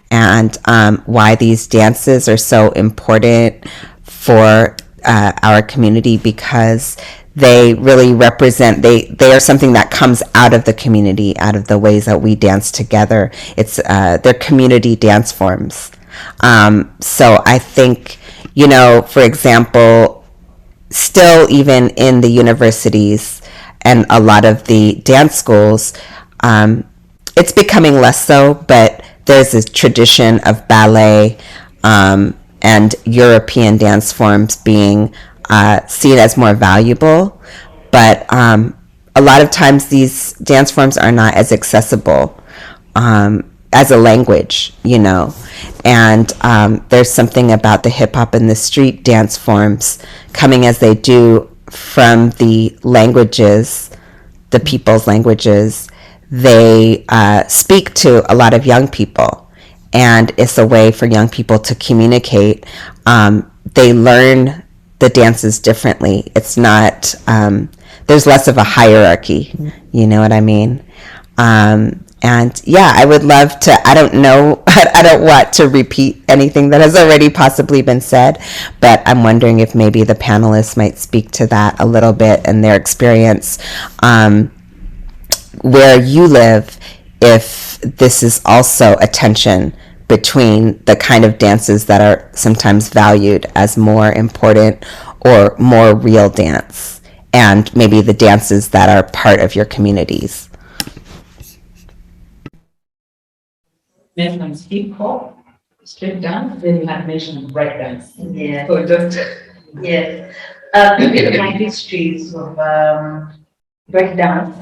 and why these dances are so important for our community, because they really represent, they are something that comes out of the community, out of the ways that we dance together. They're community dance forms. So I think, for example, still even in the universities and a lot of the dance schools, it's becoming less so, but there's this tradition of ballet and European dance forms being seen as more valuable. But a lot of times these dance forms are not as accessible as a language, and there's something about the hip hop and the street dance forms coming as they do from the languages, the people's languages. They speak to a lot of young people, and it's a way for young people to communicate. They learn the dances differently. It's not there's less of a hierarchy. You know what I mean? And yeah, I would love to, I don't know, I don't want to repeat anything that has already possibly been said, but I'm wondering if maybe the panelists might speak to that a little bit and their experience where you live, if this is also a tension between the kind of dances that are sometimes valued as more important or more real dance, and maybe the dances that are part of your communities. Mentioned hip hop, street dance, then you had mentioned break dance. Yeah. So just Yes. my histories of break dance.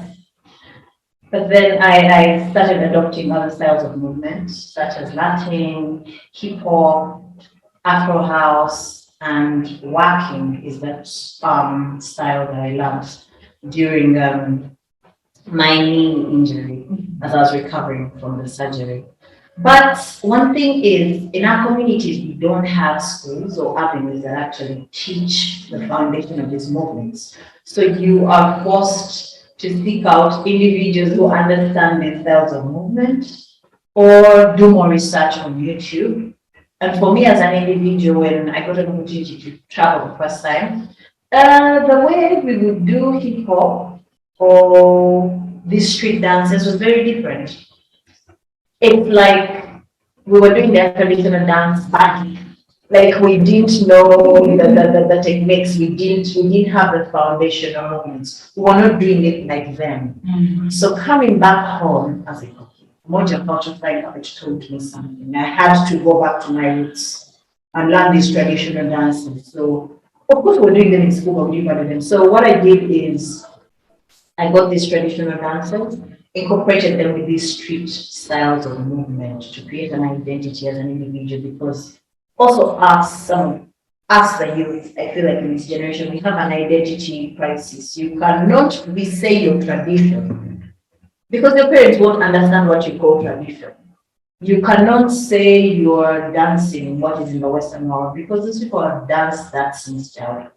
But then I started adopting other styles of movement, such as Latin, hip hop, Afro house, and walking is that style that I learned during my knee injury as I was recovering from the surgery. But one thing is, in our communities, we don't have schools or avenues that actually teach the foundation of these movements. So you are forced to seek out individuals who understand these styles of movement or do more research on YouTube. And for me as an individual, when I got an opportunity to travel the first time, the way we would do hip hop or these street dances was very different. It's like we were doing the traditional dance back. Like we didn't know the techniques, we didn't have the foundational movements. We were not doing it like them. So coming back home, I was like, okay, Moja Culture Fine College told me something. I had to go back to my roots and learn these traditional dances. So of course we're doing them in school, but we didn't do them. So what I did is I got these traditional dances, incorporated them with these street styles of movement to create an identity as an individual, because also us, the youth, I feel like in this generation, we have an identity crisis. You cannot say your tradition because your parents won't understand what you call tradition. You cannot say you're dancing what is in the Western world because those people have danced that since childhood.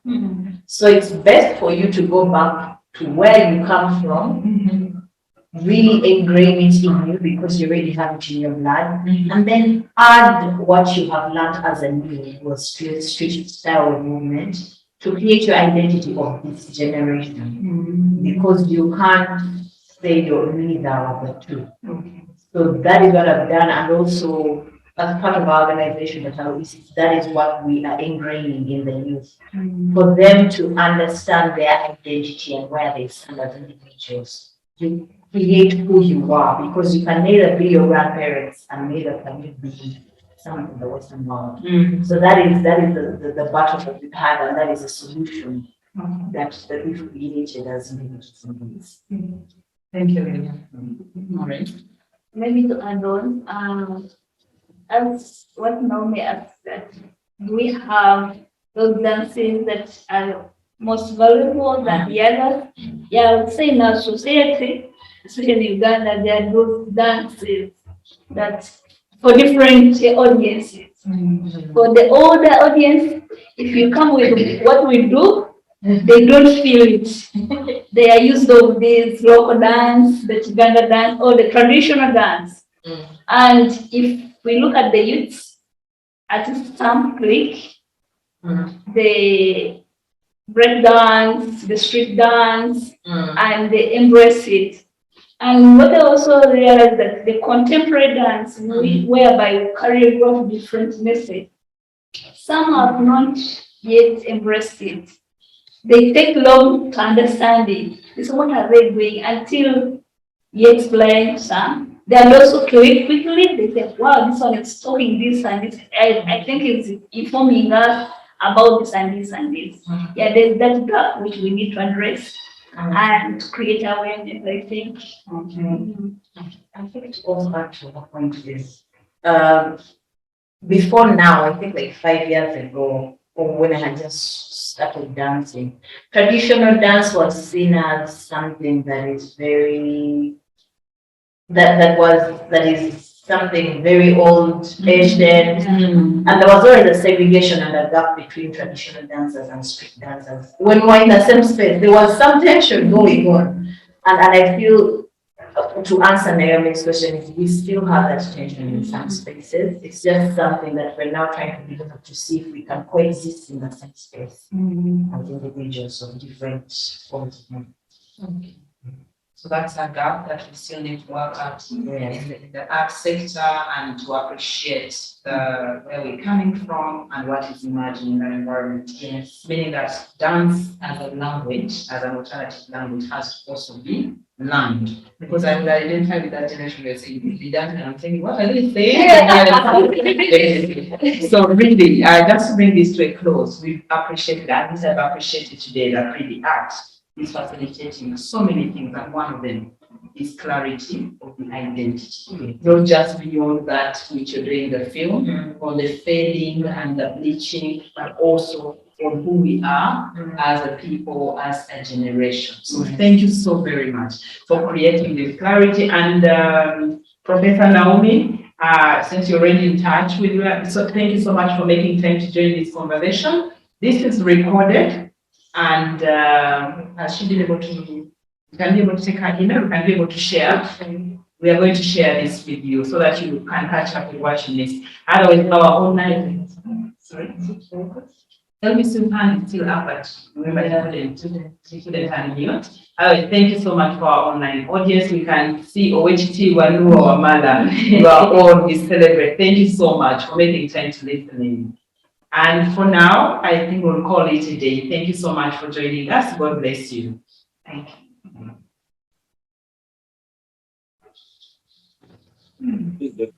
So it's best for you to go back to where you come from, really ingrain it in you because you already have it in your blood, and then add what you have learned as a new street style of movement to create your identity of this generation. Because you can't say you're neither of the two. So that is what I've done, and also as part of our organization, that is what we are ingraining in the youth, for them to understand their identity and where they stand as individuals. You create who you are, because you can neither be your grandparents and neither can you be someone in the Western world. So that is the battle that we've had, and that is a solution that we've created as individuals in this. Thank you, Lilian. Maureen? Maybe to add on, as what Naomi asked, that we have those dances that are most valuable than the others. Yeah, I would say in our society, especially in Uganda, there are those dances that for different audiences. For the older audience, if you come with what we do, they don't feel it. They are used to this local dance, the Uganda dance, or the traditional dance. And if we look at the youths, at some click, the break dance, the street dance, and they embrace it. And what I also realized that the contemporary dance, whereby we choreograph different messages, some have not yet embraced it. They take long to understand it. So what are they doing until you explain some? They are also click quickly. They say, wow, this one is talking this and this. I think it's informing us about this and this and this. Yeah, there's that gap which we need to address and create awareness, I think. I think it goes back to the point is, before now, I think like 5 years ago, or when I had just started dancing, traditional dance was seen as something that is very, that is something very old, ancient, and there was always a segregation and a gap between traditional dancers and street dancers. When we were in the same space, there was some tension going on, and I feel, to answer Naomi's question, is we still have that tension in some spaces. It's just something that we're now trying to develop to see if we can coexist in the same space as individuals of different forms of movement. Okay. So that's a gap that we still need to work out in the art sector, and to appreciate where we're coming from and what is emerging in the environment. Yes. Meaning that dance as a language, as an alternative language, has to also be learned. Because I would identify with that generation who are saying, "We dance," and I'm thinking, what are they saying? So really, just to bring this to a close, we've appreciated, and this I've appreciated today, that really art is facilitating so many things, and one of them is clarity of the identity. Not just beyond that which you're doing the film, on the fading and the bleaching, but also on who we are as a people, as a generation. So thank you so very much for creating this clarity. And Professor Naomi, since you're already in touch with you, so thank you so much for making time to join this conversation. This is recorded. And has she been able to, you can be able to take her email, you can be able to share. We are going to share this with you so that you can catch up with what you missed. Otherwise, our online, sorry, tell me soon, hand is still up, but remember you couldn't unmute. Thank you so much for our online audience. We can see Owechiti Wanu or Mala, you are all we celebrate. Thank you so much for making time to listen in. And for now, I think we'll call it a day. Thank you so much for joining us. God bless you. Thank you.